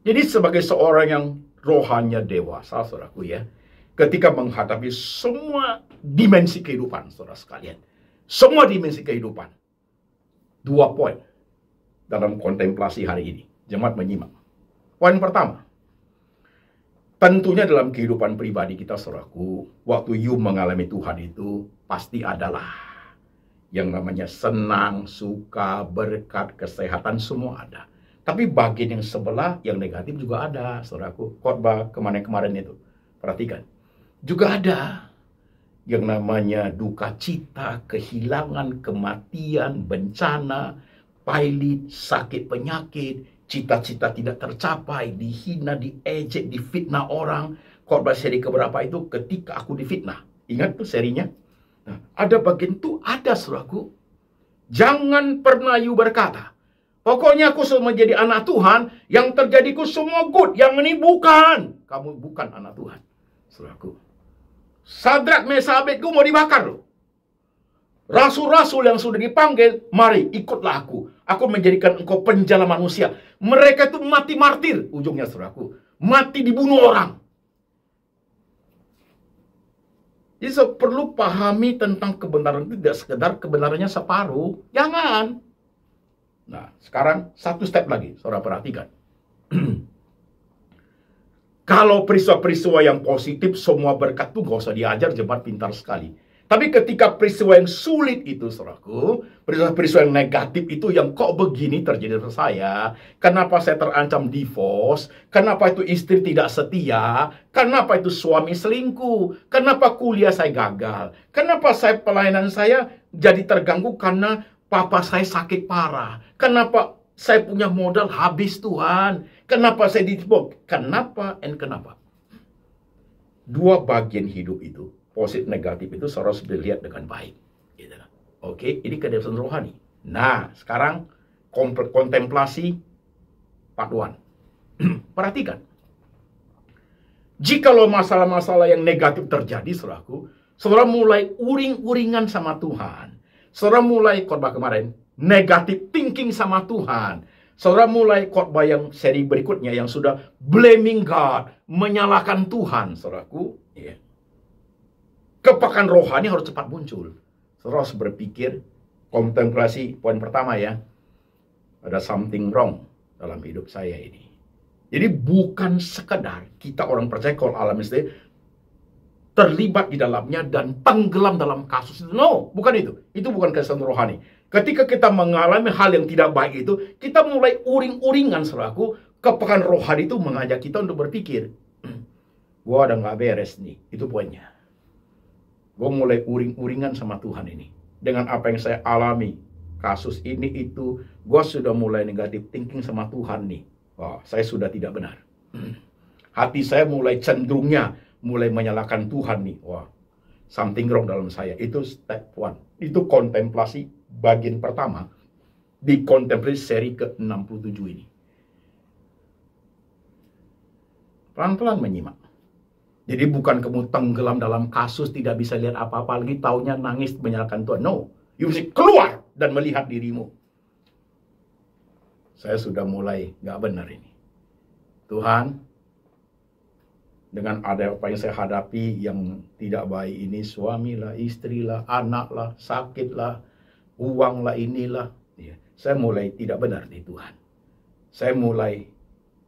Jadi sebagai seorang yang rohanya dewasa, saudaraku ya, ketika menghadapi semua dimensi kehidupan, saudara sekalian, semua dimensi kehidupan, 2 poin dalam kontemplasi hari ini, jemaat menyimak. Poin pertama, tentunya dalam kehidupan pribadi kita, saudaraku, waktu you mengalami Tuhan itu pasti adalah yang namanya senang, suka, berkat, kesehatan, semua ada. Tapi bagian yang sebelah, yang negatif juga ada, saudaraku. Khotbah kemarin itu. Perhatikan. Juga ada yang namanya duka cita, kehilangan, kematian, bencana, pailit, sakit penyakit, cita-cita tidak tercapai, dihina, diejek, difitnah orang. Khotbah seri keberapa itu ketika aku difitnah. Ingat tuh serinya? Nah, ada bagian itu ada, saudaraku. Jangan pernah you berkata, pokoknya aku sudah menjadi anak Tuhan, yang terjadiku semua good, yang ini bukan. Kamu bukan anak Tuhan, saudaraku. Sadrak, Mesa, Abednego mau dibakar loh. Rasul-rasul yang sudah dipanggil, mari ikutlah aku. Aku menjadikan engkau penjala manusia. Mereka itu mati martir, ujungnya, saudaraku. Mati dibunuh orang. Jadi perlu pahami tentang kebenaran itu tidak sekedar kebenarannya separuh. Jangan. Nah, sekarang satu step lagi, saudara perhatikan. Kalau peristiwa-peristiwa yang positif, semua berkat itu gak usah diajar, jemaat pintar sekali. Tapi ketika peristiwa yang sulit itu, saudaraku, peristiwa yang negatif itu yang kok begini terjadi pada saya, kenapa saya terancam divorce, kenapa itu istri tidak setia, kenapa itu suami selingkuh, kenapa kuliah saya gagal, kenapa pelayanan saya jadi terganggu karena papa saya sakit parah, kenapa saya punya modal habis Tuhan, kenapa saya ditipu, kenapa. Dua bagian hidup itu, positif negatif itu harus dilihat dengan baik. Gitu. Oke, ini kedewasaan rohani. Nah, sekarang kontemplasi part 1. Perhatikan. Jikalau masalah-masalah yang negatif terjadi, saudaraku, saudara mulai uring-uringan sama Tuhan. Saudara mulai khotbah kemarin, negatif thinking sama Tuhan. Saudara mulai khotbah yang seri berikutnya yang sudah blaming God, menyalahkan Tuhan, saudaraku. Ya. Kepekaan rohani harus cepat muncul. Saudara harus berpikir, kontemplasi poin pertama ya. Ada something wrong dalam hidup saya ini. Jadi bukan sekedar kita orang percaya kalau alam istri terlibat di dalamnya dan tenggelam dalam kasus itu. No, bukan itu. Itu bukan kesan rohani. Ketika kita mengalami hal yang tidak baik itu, kita mulai uring-uringan selaku kepekaan rohani itu mengajak kita untuk berpikir, gua ada nggak beres nih. Itu poinnya. Gua mulai uring-uringan sama Tuhan ini. Dengan apa yang saya alami, kasus ini itu, gua sudah mulai negatif thinking sama Tuhan nih. Wah, saya sudah tidak benar. Hati saya mulai cenderungnya mulai menyalahkan Tuhan nih. Wah, something wrong dalam saya. Itu step one. Itu kontemplasi bagian pertama di kontemplasi seri ke-67 ini. Pelan-pelan menyimak. Jadi bukan kamu tenggelam dalam kasus, tidak bisa lihat apa-apa lagi, taunya nangis menyalahkan Tuhan. No, you mesti keluar dan melihat dirimu. Saya sudah mulai nggak benar ini. Tuhan, dengan ada apa yang saya hadapi yang tidak baik ini, suamilah, istrilah, anaklah, sakitlah, uanglah, inilah. Ya, saya mulai tidak benar nih Tuhan. Saya mulai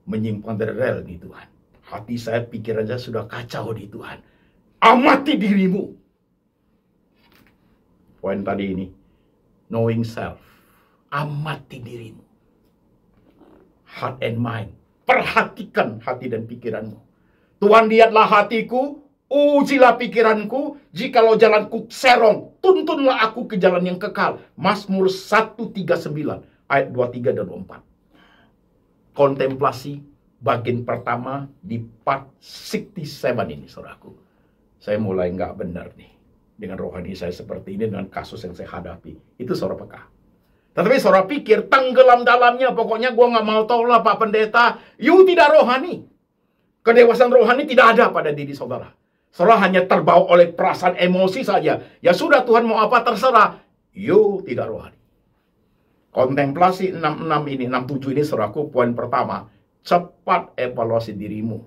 menyimpang dari rel nih Tuhan. Hati saya, pikiran saya sudah kacau nih Tuhan. Amati dirimu. Poin tadi ini, knowing self. Amati dirimu. Heart and mind. Perhatikan hati dan pikiranmu. Tuhan, lihatlah hatiku, ujilah pikiranku, jikalau jalanku serong, tuntunlah aku ke jalan yang kekal. Mazmur 139 ayat 23 dan 24. Kontemplasi bagian pertama di part 67 ini, saudaraku. Saya mulai nggak benar nih dengan rohani saya seperti ini, dengan kasus yang saya hadapi. Itu saudara peka. Tetapi saudara pikir tenggelam dalamnya, pokoknya gua nggak mau tahu lah Pak Pendeta. You tidak rohani. Kedewasaan rohani tidak ada pada diri saudara. Saudara hanya terbawa oleh perasaan emosi saja. Ya sudah, Tuhan mau apa terserah. You tidak rohani. Kontemplasi 66 ini, 67 ini saudaraku, poin pertama. Cepat evaluasi dirimu.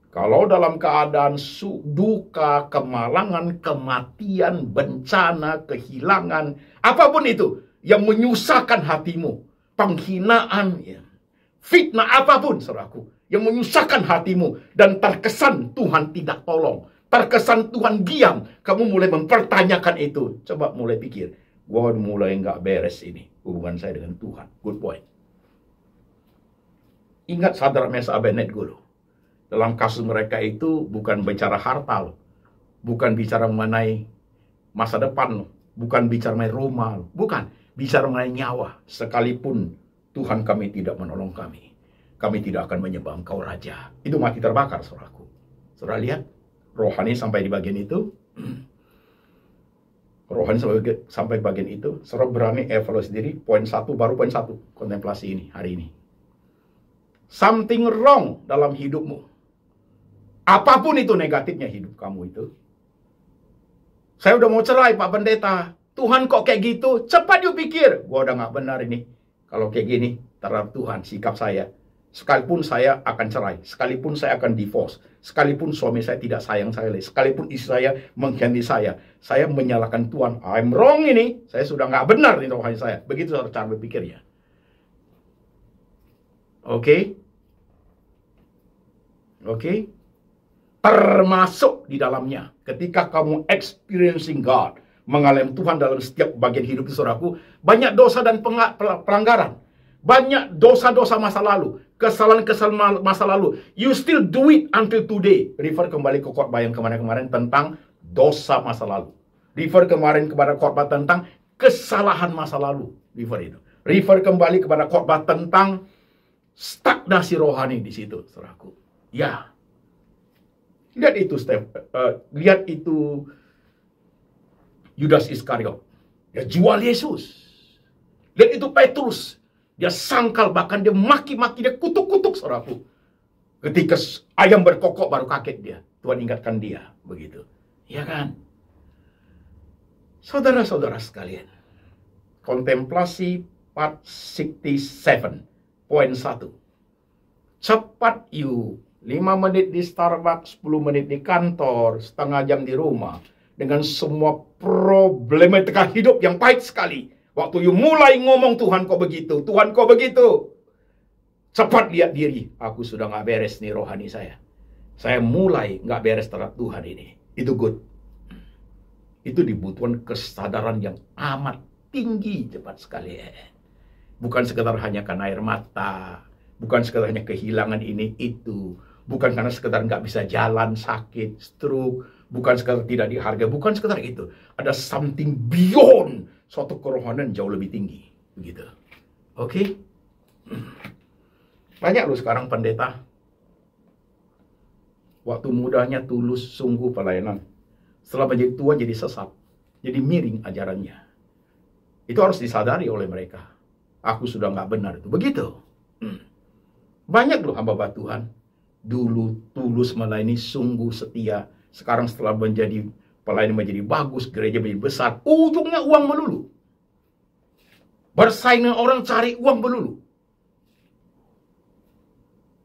Kalau dalam keadaan duka, kemalangan, kematian, bencana, kehilangan, apapun itu yang menyusahkan hatimu, penghinaan, ya, fitnah apapun, saudaraku, yang menyusahkan hatimu dan terkesan Tuhan tidak tolong, terkesan Tuhan diam, kamu mulai mempertanyakan itu. Coba mulai pikir, gua mulai nggak beres ini hubungan saya dengan Tuhan. Good point. Ingat Sadrak Mesak Abednego loh. Dalam kasus mereka itu bukan bicara harta loh, bukan bicara mengenai masa depan loh, bukan bicara mengenai rumah loh, bukan bicara mengenai nyawa. Sekalipun Tuhan kami tidak menolong kami tidak akan menyembah Engkau Raja. Itu mati terbakar, saudaraku. Saudara lihat, rohani sampai di bagian itu. Rohani sampai bagian itu. Saudara berani evaluasi diri. Poin 1, baru poin 1. Kontemplasi ini, hari ini. Something wrong dalam hidupmu. Apapun itu negatifnya hidup kamu itu. Saya udah mau cerai, Pak Pendeta. Tuhan kok kayak gitu? Cepat yuk pikir. Gua udah nggak benar ini. Kalau kayak gini, terhadap Tuhan, sikap saya. Sekalipun saya akan cerai, sekalipun saya akan divorce, sekalipun suami saya tidak sayang saya lagi, sekalipun istri saya mengkhianati saya menyalahkan Tuhan. I'm wrong ini, saya sudah nggak benar ini rohani saya. Begitu cara berpikirnya. Oke? Termasuk di dalamnya, ketika kamu experiencing God, mengalami Tuhan dalam setiap bagian hidup saudaraku, banyak dosa dan pelanggaran. Banyak dosa-dosa masa lalu, kesalahan-kesalahan masa lalu. You still do it until today. Refer kembali ke khotbah yang kemarin-kemarin tentang dosa masa lalu. Refer kemarin kepada khotbah tentang kesalahan masa lalu. Refer kembali kepada khotbah tentang stagnasi rohani di situ, saudaraku. Ya. Lihat itu, lihat itu Yudas Iskariot. Dia jual Yesus. Lihat itu Petrus. Dia sangkal, bahkan dia maki-maki, dia kutuk-kutuk, saudaraku. Ketika ayam berkokok baru kaget dia. Tuhan ingatkan dia, begitu. Ya kan? Saudara-saudara sekalian, kontemplasi part 67. Poin 1. Cepat you. 5 menit di Starbucks, 10 menit di kantor, setengah jam di rumah. Dengan semua problematika hidup yang pahit sekali. Waktu you mulai ngomong, Tuhan kok begitu, Tuhan kok begitu. Cepat lihat diri, aku sudah nggak beres nih rohani saya. Saya mulai nggak beres terhadap Tuhan ini. Itu good. Itu dibutuhkan kesadaran yang amat tinggi, cepat sekali. Bukan sekedar hanya karena air mata, bukan sekedar hanya kehilangan ini itu, bukan karena sekedar nggak bisa jalan, sakit, stroke, bukan sekedar tidak dihargai, bukan sekedar itu. Ada something beyond, suatu kerohanian jauh lebih tinggi, begitu. Oke? Banyak loh sekarang pendeta, waktu mudanya tulus sungguh pelayanan, setelah menjadi tua jadi sesat, jadi miring ajarannya. Itu harus disadari oleh mereka. Aku sudah nggak benar itu, begitu. Banyak loh hamba Tuhan, dulu tulus melayani, sungguh setia. Sekarang setelah menjadi pelayanan menjadi bagus, gereja menjadi besar, ujungnya uang melulu. Bersaing dengan orang cari uang melulu.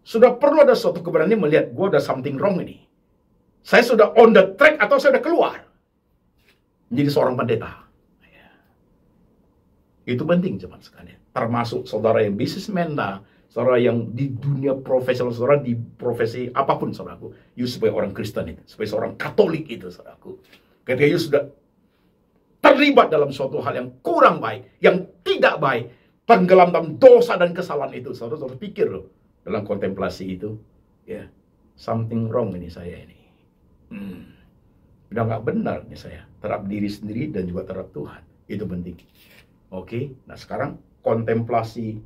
Sudah perlu ada suatu keberanian melihat, gue ada something wrong ini. Saya sudah on the track atau saya sudah keluar menjadi seorang pendeta. Itu penting teman sekalian. Termasuk saudara yang businessman lah, saudara yang di dunia profesional, saudara di profesi apapun, saudaraku. You sebagai orang Kristen itu, sebagai seorang Katolik itu, saudaraku. Ketika you sudah terlibat dalam suatu hal yang kurang baik, yang tidak baik, tenggelam dalam dosa dan kesalahan itu, saudara pikir loh, dalam kontemplasi itu, ya, something wrong ini saya ini. Udah nggak benar nih saya, terhadap diri sendiri dan juga terhadap Tuhan. Itu penting. Oke, nah sekarang kontemplasi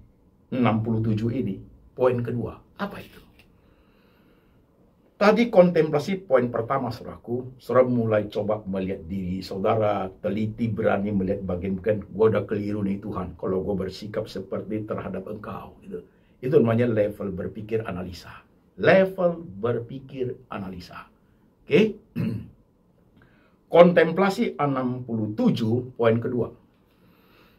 67 ini, poin kedua, apa itu? Tadi kontemplasi poin pertama, saudaraku, saudara mulai coba melihat diri, saudara teliti berani melihat bagian-bagian, gue udah keliru nih Tuhan, kalau gue bersikap seperti terhadap Engkau, gitu. Itu namanya level berpikir analisa. Level berpikir analisa. Oke? Kontemplasi 67, poin kedua.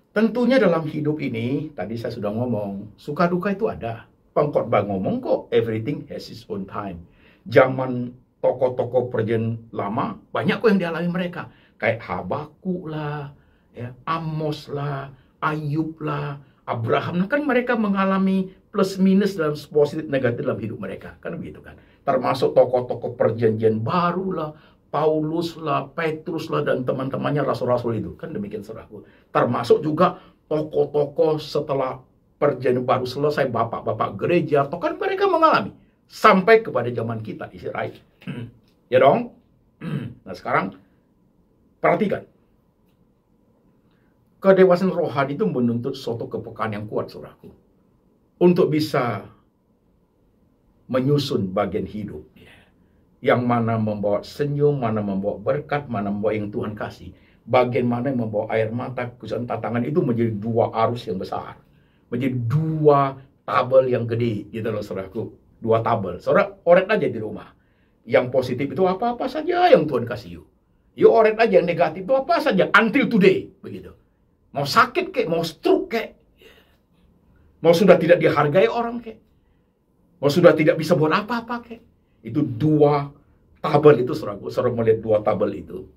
Tentunya dalam hidup ini, tadi saya sudah ngomong, suka duka itu ada. Pengkhotbah ngomong kok, everything has its own time. Zaman tokoh-tokoh perjanjian lama, banyak kok yang dialami mereka. Kayak Habakuk lah, ya, Amos lah, Ayub lah, Abraham. Nah, kan mereka mengalami plus minus dalam positif negatif dalam hidup mereka. Kan begitu kan. Termasuk tokoh-tokoh perjanjian baru lah, Paulus lah, Petrus lah, dan teman-temannya rasul-rasul itu. Kan demikian saudaraku. Termasuk juga tokoh-tokoh setelah perjanjian baru selesai, bapak-bapak gereja, atau kan mereka mengalami. Sampai kepada zaman kita, is it right? Ya dong? Nah sekarang, perhatikan. Kedewasaan rohani itu menuntut suatu kepekaan yang kuat, saudaraku. Untuk bisa menyusun bagian hidup. Yang mana membawa senyum, mana membawa berkat, mana membawa yang Tuhan kasih. Bagian mana yang membawa air mata, kesusahan tantangan itu menjadi dua arus yang besar. Menjadi dua tabel yang gede, gitu loh saudaraku. Dua tabel. Saudara, oret aja di rumah. Yang positif itu apa-apa saja yang Tuhan kasih you. You oret aja yang negatif itu apa saja, until today. Begitu. Mau sakit kek, mau stroke kek. Mau sudah tidak dihargai orang kek. Mau sudah tidak bisa buat apa-apa kek. Itu dua tabel itu, saudara melihat dua tabel itu.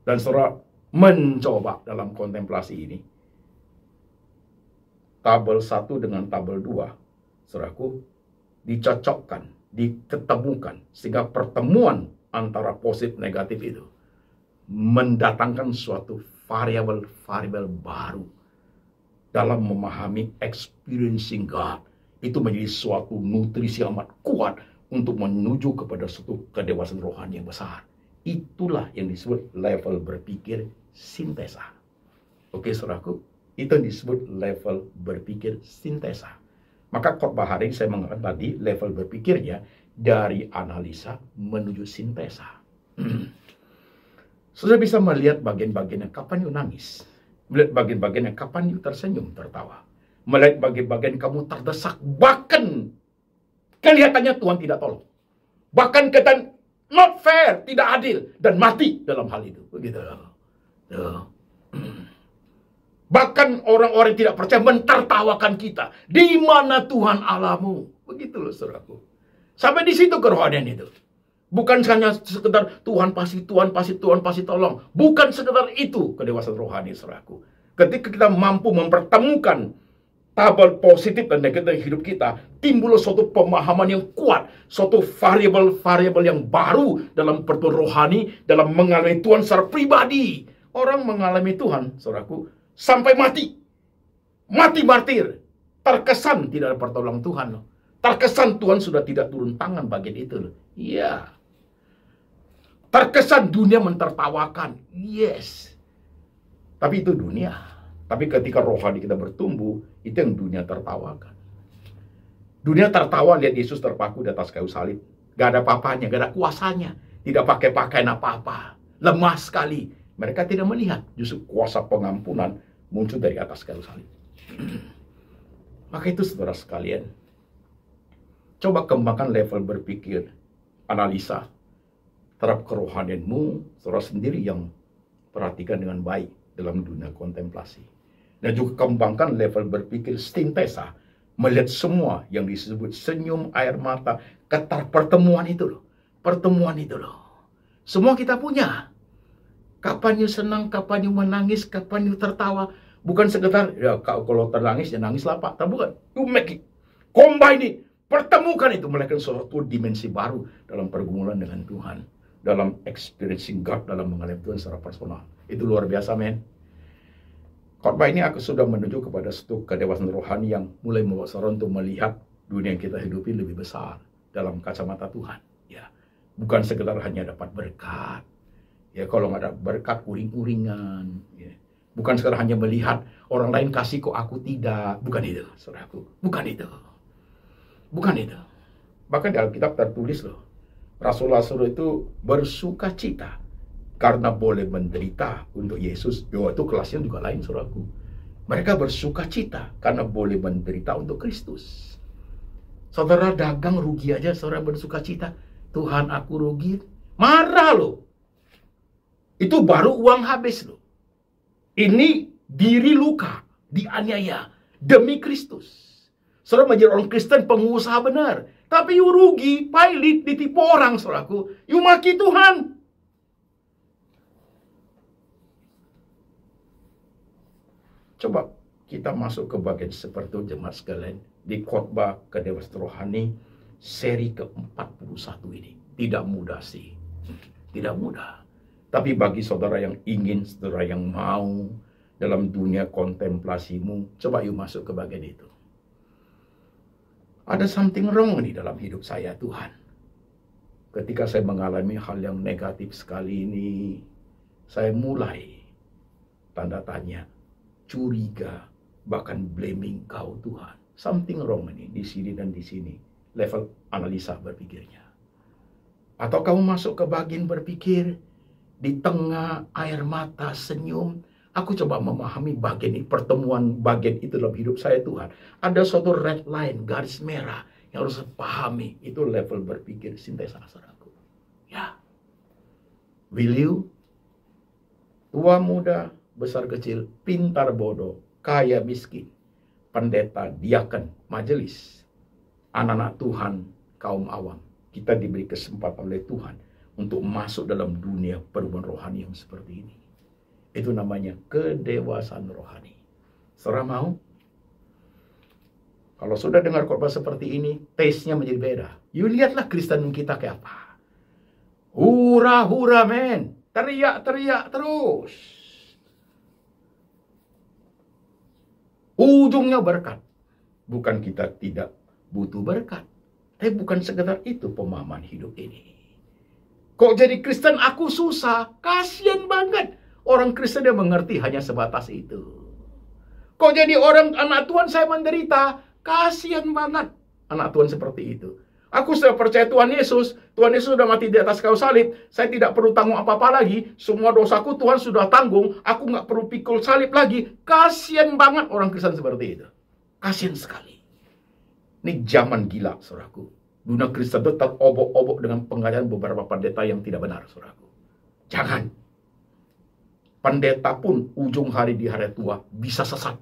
Dan saudara mencoba dalam kontemplasi ini. Tabel 1 dengan tabel 2, saudaraku, dicocokkan, diketemukan. Sehingga pertemuan antara positif negatif itu mendatangkan suatu variabel-variabel baru dalam memahami experiencing God. Itu menjadi suatu nutrisi amat kuat untuk menuju kepada suatu kedewasaan rohani yang besar. Itulah yang disebut level berpikir sintesa. Oke, saudaraku, itu yang disebut level berpikir sintesa. Maka khotbah hari ini saya mengatakan tadi level berpikirnya dari analisa menuju sintesa. Sudah bisa melihat bagian-bagian yang kapan you nangis, melihat bagian-bagian yang kapan you tersenyum, tertawa, melihat bagian-bagian kamu terdesak, bahkan kelihatannya Tuhan tidak tolong. Bahkan kelihatan not fair, tidak adil, dan mati dalam hal itu. Begitu. Bahkan orang-orang yang tidak percaya mentertawakan kita. Di mana Tuhan Allahmu? Begitu loh saudaraku. Sampai di situ kerohanian itu. Bukan hanya sekedar Tuhan pasti tolong. Bukan sekedar itu kedewasaan rohani saudaraku. Ketika kita mampu mempertemukan tabel positif dan negatif dalam hidup kita, timbul suatu pemahaman yang kuat, suatu variabel-variabel yang baru dalam pertumbuhan rohani, dalam mengalami Tuhan secara pribadi. Orang mengalami Tuhan, saudaraku, sampai mati. Mati martir. Terkesan tidak ada pertolongan Tuhan. Terkesan Tuhan sudah tidak turun tangan bagian itu. Iya. Terkesan dunia mentertawakan. Yes. Tapi itu dunia. Tapi ketika rohani kita bertumbuh, itu yang dunia tertawakan. Dunia tertawa lihat Yesus terpaku di atas kayu salib. Gak ada apa-apanya, gak ada kuasanya. Tidak pakai pakaian apa-apa. Lemah sekali. Mereka tidak melihat justru kuasa pengampunan muncul dari atas kayu salib. Maka itu saudara sekalian, coba kembangkan level berpikir, analisa terhadap kerohanianmu, saudara sendiri yang perhatikan dengan baik dalam dunia kontemplasi. Dan juga kembangkan level berpikir sintesa, melihat semua yang disebut senyum, air mata, kata pertemuan itu loh. Pertemuan itu loh. Semua kita punya. Kapan you senang, kapan you menangis, kapan you tertawa. Bukan sekedar, ya kalau ternangis, ya nangislah Pak. Tapi bukan. You make it. Combine it. Pertemukan itu. Melahirkan suatu dimensi baru dalam pergumulan dengan Tuhan. Dalam experiencing God, dalam mengalami Tuhan secara personal. Itu luar biasa, men. Khotbah ini aku sudah menuju kepada satu kedewasaan rohani yang mulai membawa seorang untuk melihat dunia yang kita hidupi lebih besar dalam kacamata Tuhan. Ya, bukan sekedar hanya dapat berkat. Ya, kalau nggak ada berkat uring-uringan. Ya. Bukan sekedar hanya melihat orang lain kasih kok aku tidak. Bukan itu, saudaraku. Bukan itu. Bukan itu. Bahkan di Alkitab tertulis loh, Rasul-Rasul itu bersuka cita karena boleh menderita untuk Yesus. Yo, itu kelasnya juga lain, saudaraku. Mereka bersuka cita karena boleh menderita untuk Kristus. Saudara dagang rugi aja, saudara bersuka cita. Tuhan, aku rugi. Marah loh. Itu baru uang habis loh. Ini diri luka, dianiaya demi Kristus. Saudara menjadi orang Kristen pengusaha benar. Tapi you rugi, pailit, ditipu orang, saudaraku. You maki Tuhan. Coba kita masuk ke bagian seperti itu, jemaat sekalian. Di khotbah kedewasaan rohani, seri ke-41 ini. Tidak mudah sih. Tidak mudah. Tapi bagi saudara yang ingin, saudara yang mau dalam dunia kontemplasimu, coba yuk masuk ke bagian itu. Ada something wrong nih dalam hidup saya, Tuhan. Ketika saya mengalami hal yang negatif sekali ini, saya mulai tanda tanya, curiga, bahkan blaming Kau, Tuhan. Something wrong ini di sini dan di sini. Level analisa berpikirnya. Atau kamu masuk ke bagian berpikir, di tengah air mata senyum, aku coba memahami bagian ini, pertemuan bagian itu dalam hidup saya, Tuhan. Ada suatu red line, garis merah yang harus saya pahami. Itu level berpikir sintesa saudaraku. Ya. Will you? Tua muda, besar kecil, pintar bodoh, kaya miskin, pendeta, diaken, majelis, anak-anak Tuhan, kaum awam. Kita diberi kesempatan oleh Tuhan untuk masuk dalam dunia perubahan rohani yang seperti ini. Itu namanya kedewasaan rohani. Saudara mau? Kalau sudah dengar khotbah seperti ini, taste-nya menjadi beda. You lihatlah Kristen kita kayak apa. Hura-hura, men. Teriak-teriak terus. Ujungnya berkat. Bukan kita tidak butuh berkat. Tapi bukan sekedar itu pemahaman hidup ini. Kok jadi Kristen aku susah? Kasian banget. Orang Kristen yang mengerti hanya sebatas itu. Kok jadi orang anak Tuhan saya menderita? Kasian banget anak Tuhan seperti itu. Aku sudah percaya Tuhan Yesus. Tuhan Yesus sudah mati di atas kayu salib. Saya tidak perlu tanggung apa-apa lagi. Semua dosaku Tuhan sudah tanggung. Aku nggak perlu pikul salib lagi. Kasian banget orang Kristen seperti itu. Kasian sekali. Ini zaman gila, saudaraku. Dunia Kristen itu terobok-obok dengan pengajaran beberapa pendeta yang tidak benar, saudaraku. Jangan. Pendeta pun ujung hari di hari tua bisa sesat.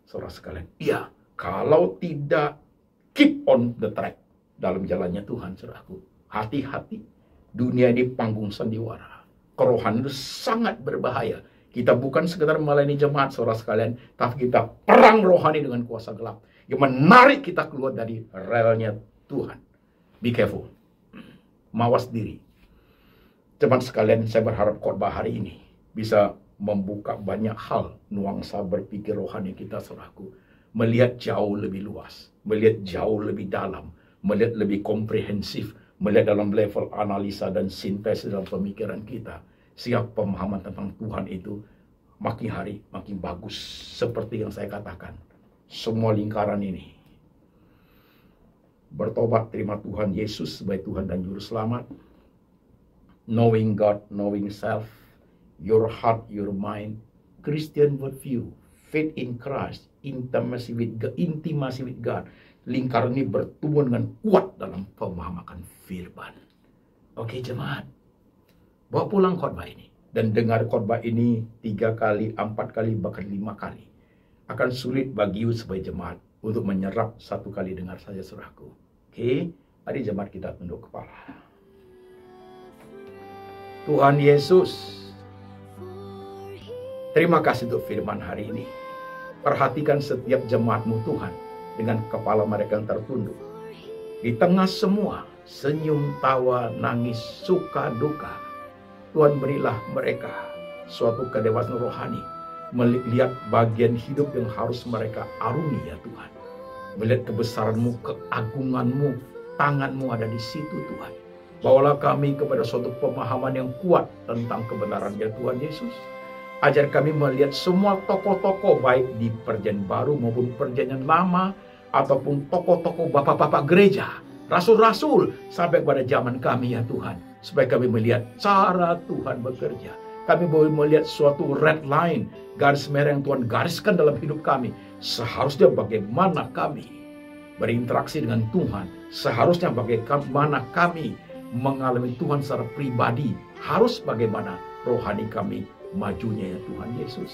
Saudara sekalian, iya, kalau tidak keep on the track dalam jalannya Tuhan, saudaraku, hati-hati. Dunia ini panggung sandiwara. Kerohanian itu sangat berbahaya. Kita bukan sekedar melayani jemaat, saudara sekalian, tapi kita perang rohani dengan kuasa gelap yang menarik kita keluar dari relnya Tuhan. Be careful. Mawas diri. Jemaat sekalian, saya berharap khotbah hari ini bisa membuka banyak hal nuansa berpikir rohani kita, saudaraku. Melihat jauh lebih luas, melihat jauh lebih dalam, melihat lebih komprehensif, melihat dalam level analisa dan sintesis dalam pemikiran kita. Sehingga pemahaman tentang Tuhan itu makin hari makin bagus. Seperti yang saya katakan, semua lingkaran ini bertobat, terima Tuhan Yesus sebagai Tuhan dan Juru Selamat. Knowing God, knowing self, your heart, your mind, Christian worldview, faith in Christ, intimacy with God. Lingkaran ini bertumbuh dengan kuat dalam pemahaman firman. Oke jemaat, bawa pulang khotbah ini dan dengar khotbah ini 3 kali, 4 kali, bahkan 5 kali. Akan sulit bagi you sebagai jemaat untuk menyerap 1 kali dengar saja, saudaraku. Oke, mari jemaat kita tunduk kepala. Tuhan Yesus, terima kasih untuk firman hari ini. Perhatikan setiap jemaat-Mu Tuhan dengan kepala mereka yang tertunduk. Di tengah semua senyum, tawa, nangis, suka, duka, Tuhan berilah mereka suatu kedewasaan rohani. Melihat bagian hidup yang harus mereka arungi ya Tuhan. Melihat kebesaran-Mu, keagungan-Mu, tangan-Mu ada di situ Tuhan. Bawalah kami kepada suatu pemahaman yang kuat tentang kebenaran ya Tuhan Yesus. Ajar kami melihat semua tokoh-tokoh baik di Perjanjian Baru maupun Perjanjian Lama, ataupun tokoh-tokoh bapak-bapak gereja, rasul-rasul, sampai pada zaman kami ya Tuhan. Supaya kami melihat cara Tuhan bekerja. Kami boleh melihat suatu red line, garis merah yang Tuhan gariskan dalam hidup kami. Seharusnya bagaimana kami berinteraksi dengan Tuhan. Seharusnya bagaimana kami mengalami Tuhan secara pribadi. Harus bagaimana rohani kami majunya ya Tuhan Yesus.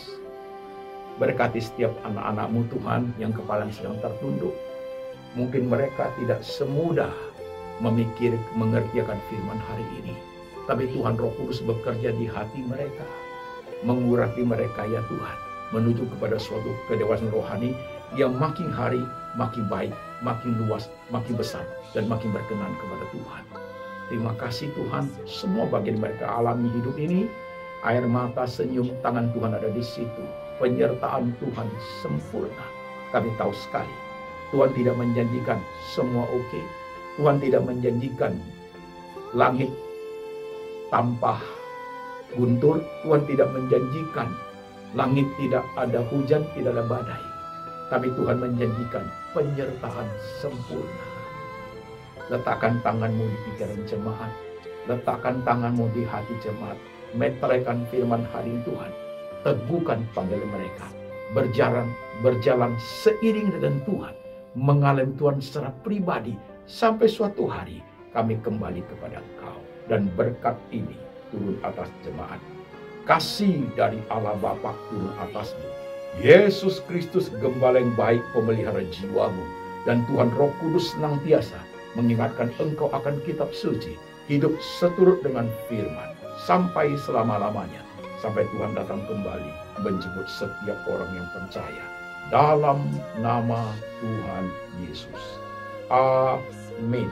Berkati setiap anak-anak-Mu Tuhan yang kepalanya sedang tertunduk. Mungkin mereka tidak semudah mengerti akan firman hari ini. Tapi Tuhan Roh Kudus bekerja di hati mereka. Mengurapi mereka ya Tuhan. Menuju kepada suatu kedewasaan rohani yang makin hari makin baik, makin luas, makin besar, dan makin berkenan kepada Tuhan. Terima kasih Tuhan, semua bagian mereka alami hidup ini. Air mata, senyum, tangan Tuhan ada di situ. Penyertaan Tuhan sempurna. Kami tahu sekali, Tuhan tidak menjanjikan semua oke. Tuhan tidak menjanjikan langit tanpa guntur. Tuhan tidak menjanjikan langit tidak ada hujan, tidak ada badai. Tapi Tuhan menjanjikan penyertaan sempurna. Letakkan tangan-Mu di pikiran jemaat. Letakkan tangan-Mu di hati jemaat. Meteraikan firman hari ini Tuhan. Teguhkan panggilan mereka. Berjalan seiring dengan Tuhan. Mengalami Tuhan secara pribadi. Sampai suatu hari kami kembali kepada Engkau. Dan berkat ini turun atas jemaat. Kasih dari Allah Bapa turun atas-Mu. Yesus Kristus gembala yang baik pemelihara jiwamu. Dan Tuhan Roh Kudus senantiasa mengingatkan engkau akan kitab suci, hidup seturut dengan firman, sampai selama-lamanya, sampai Tuhan datang kembali, menjemput setiap orang yang percaya. Dalam nama Tuhan Yesus. Amin.